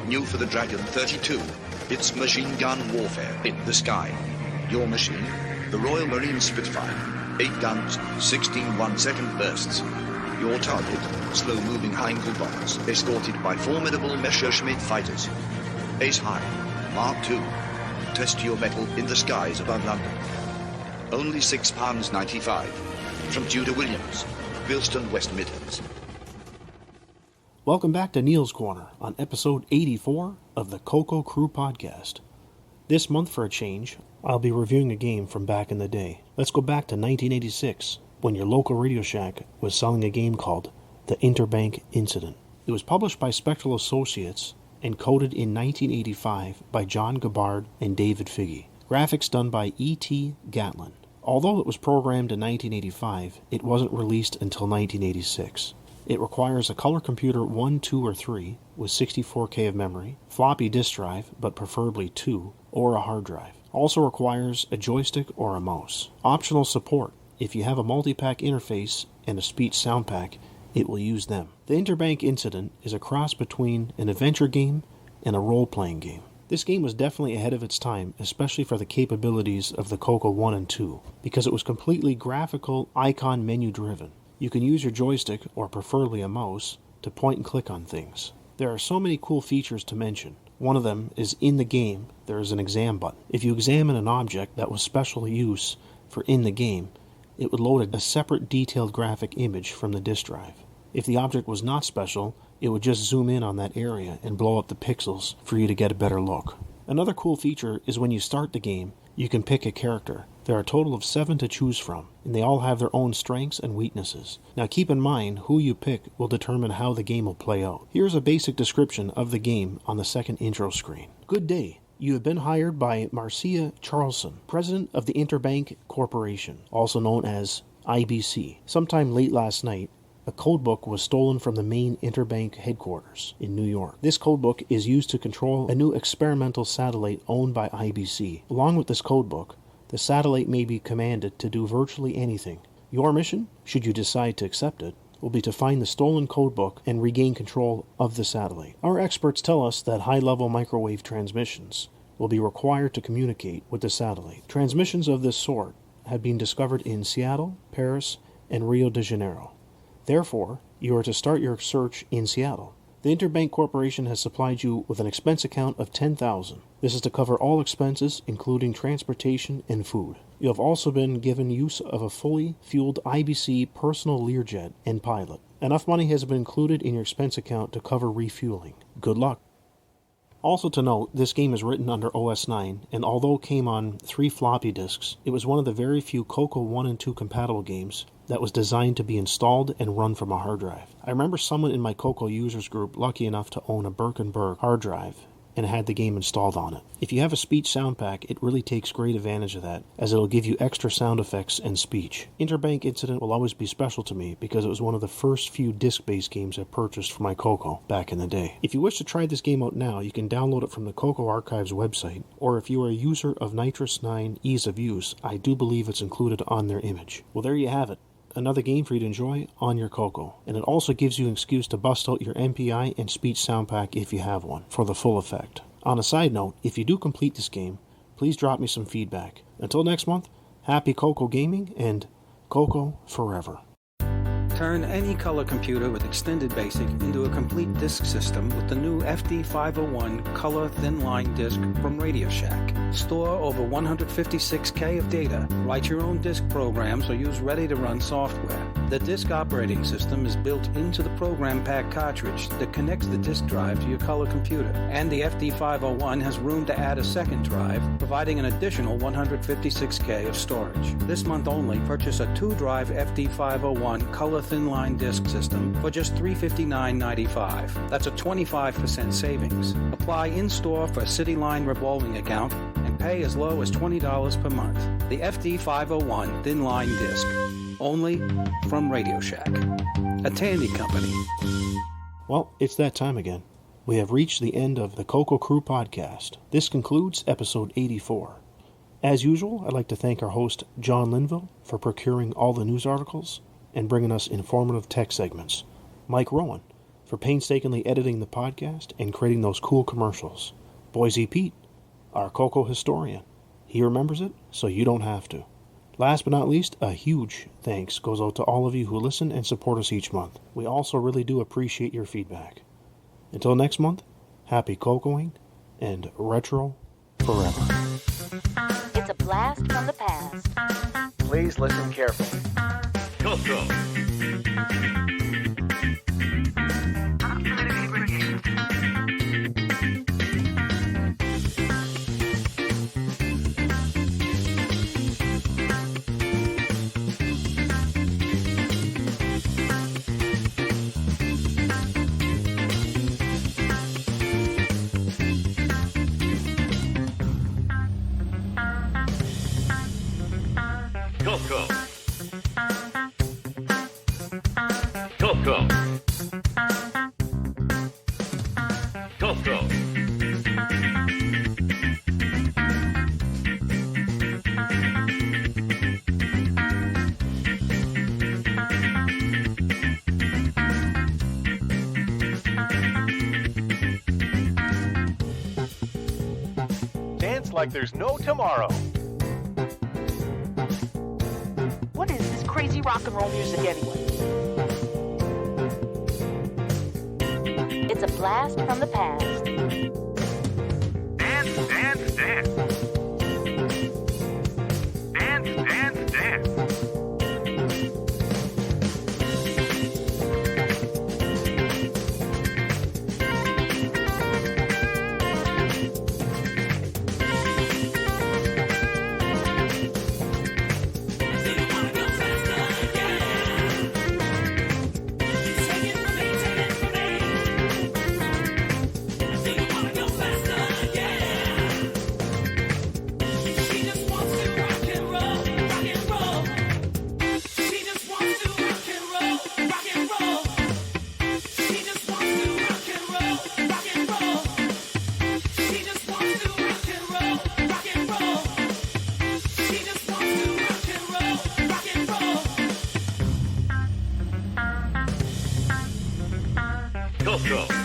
New for the Dragon 32. It's machine gun warfare in the sky. Your machine, the Royal Marine Spitfire. 8 guns, 16 1-second bursts. Your target, slow-moving Heinkel bombers, escorted by formidable Messerschmitt fighters. Ace High, Mark II. Test your mettle in the skies above London. Only £6.95. From Tudor Williams, Bilston, West Midlands. Welcome back to Neil's Corner on episode 84 of the CoCo Crew Podcast. This month, for a change, I'll be reviewing a game from back in the day. Let's go back to 1986, when your local Radio Shack was selling a game called The Interbank Incident. It was published by Spectral Associates and coded in 1985 by John Gabbard and David Figge. Graphics done by E.T. Gatlin. Although it was programmed in 1985, it wasn't released until 1986. It requires a color computer 1, 2, or 3 with 64K of memory, floppy disk drive, but preferably 2, or a hard drive. Also requires a joystick or a mouse. Optional support. If you have a multi-pack interface and a speech sound pack, it will use them. The Interbank Incident is a cross between an adventure game and a role-playing game. This game was definitely ahead of its time, especially for the capabilities of the CoCo 1 and 2, because it was completely graphical, icon menu driven. You can use your joystick, or preferably a mouse, to point and click on things. There are so many cool features to mention. One of them is in the game, there is an exam button. If you examine an object that was special use for in the game, it would load a separate detailed graphic image from the disk drive. If the object was not special, it would just zoom in on that area and blow up the pixels for you to get a better look. Another cool feature is when you start the game, you can pick a character. There are a total of 7 to choose from, and they all have their own strengths and weaknesses. Now keep in mind, who you pick will determine how the game will play out. Here's a basic description of the game on the second intro screen. Good day. You have been hired by Marcia Charlson, president of the Interbank Corporation, also known as IBC. Sometime late last night, a codebook was stolen from the main Interbank headquarters in New York. This codebook is used to control a new experimental satellite owned by IBC. Along with this codebook, the satellite may be commanded to do virtually anything. Your mission, should you decide to accept it, will be to find the stolen codebook and regain control of the satellite. Our experts tell us that high-level microwave transmissions will be required to communicate with the satellite. Transmissions of this sort have been discovered in Seattle, Paris, and Rio de Janeiro. Therefore, you are to start your search in Seattle. The Interbank Corporation has supplied you with an expense account of $10,000. This is to cover all expenses, including transportation and food. You have also been given use of a fully fueled IBC personal Learjet and pilot. Enough money has been included in your expense account to cover refueling. Good luck. Also to note, this game is written under OS 9, and although it came on 3 floppy disks, it was one of the very few CoCo 1 and 2 compatible games that was designed to be installed and run from a hard drive. I remember someone in my CoCo users group lucky enough to own a Birkenberg hard drive and had the game installed on it. If you have a speech sound pack, it really takes great advantage of that, as it'll give you extra sound effects and speech. Interbank Incident will always be special to me because it was one of the first few disc-based games I purchased for my CoCo back in the day. If you wish to try this game out now, you can download it from the CoCo Archives website, or if you are a user of Nitrous 9 Ease of Use, I do believe it's included on their image. Well, there you have it. Another game for you to enjoy on your CoCo. And it also gives you an excuse to bust out your MPI and speech sound pack if you have one, for the full effect. On a side note, if you do complete this game, please drop me some feedback. Until next month, happy CoCo gaming and CoCo forever. Turn any color computer with Extended Basic into a complete disk system with the new FD501 Color Thin Line Disk from Radio Shack. Store over 156K of data, write your own disk programs, or use ready-to-run software. The disk operating system is built into the program pack cartridge that connects the disk drive to your color computer. And the FD501 has room to add a second drive, providing an additional 156K of storage. This month only, purchase a 2-drive FD501 Color Thin Line Disk System for just $359.95. That's a 25% savings. Apply in-store for a CityLine revolving account and pay as low as $20 per month. The FD501 Thin Line Disk. Only from Radio Shack, a Tandy company. Well, it's that time again. We have reached the end of the CoCo Crew Podcast. This concludes episode 84. As usual, I'd like to thank our host, John Linville, for procuring all the news articles and bringing us informative tech segments. Mike Rowan, for painstakingly editing the podcast and creating those cool commercials. Boise Pete, our CoCo historian. He remembers it, so you don't have to. Last but not least, a huge thanks goes out to all of you who listen and support us each month. We also really do appreciate your feedback. Until next month, happy CoCoing and retro forever. It's a blast from the past. Please listen carefully. CoCo. CoCo. CoCo. CoCo. like there's no tomorrow. What is this crazy rock and roll music anyway? It's a blast from the past. Dance, dance, dance. Dance, dance, dance. CoCo.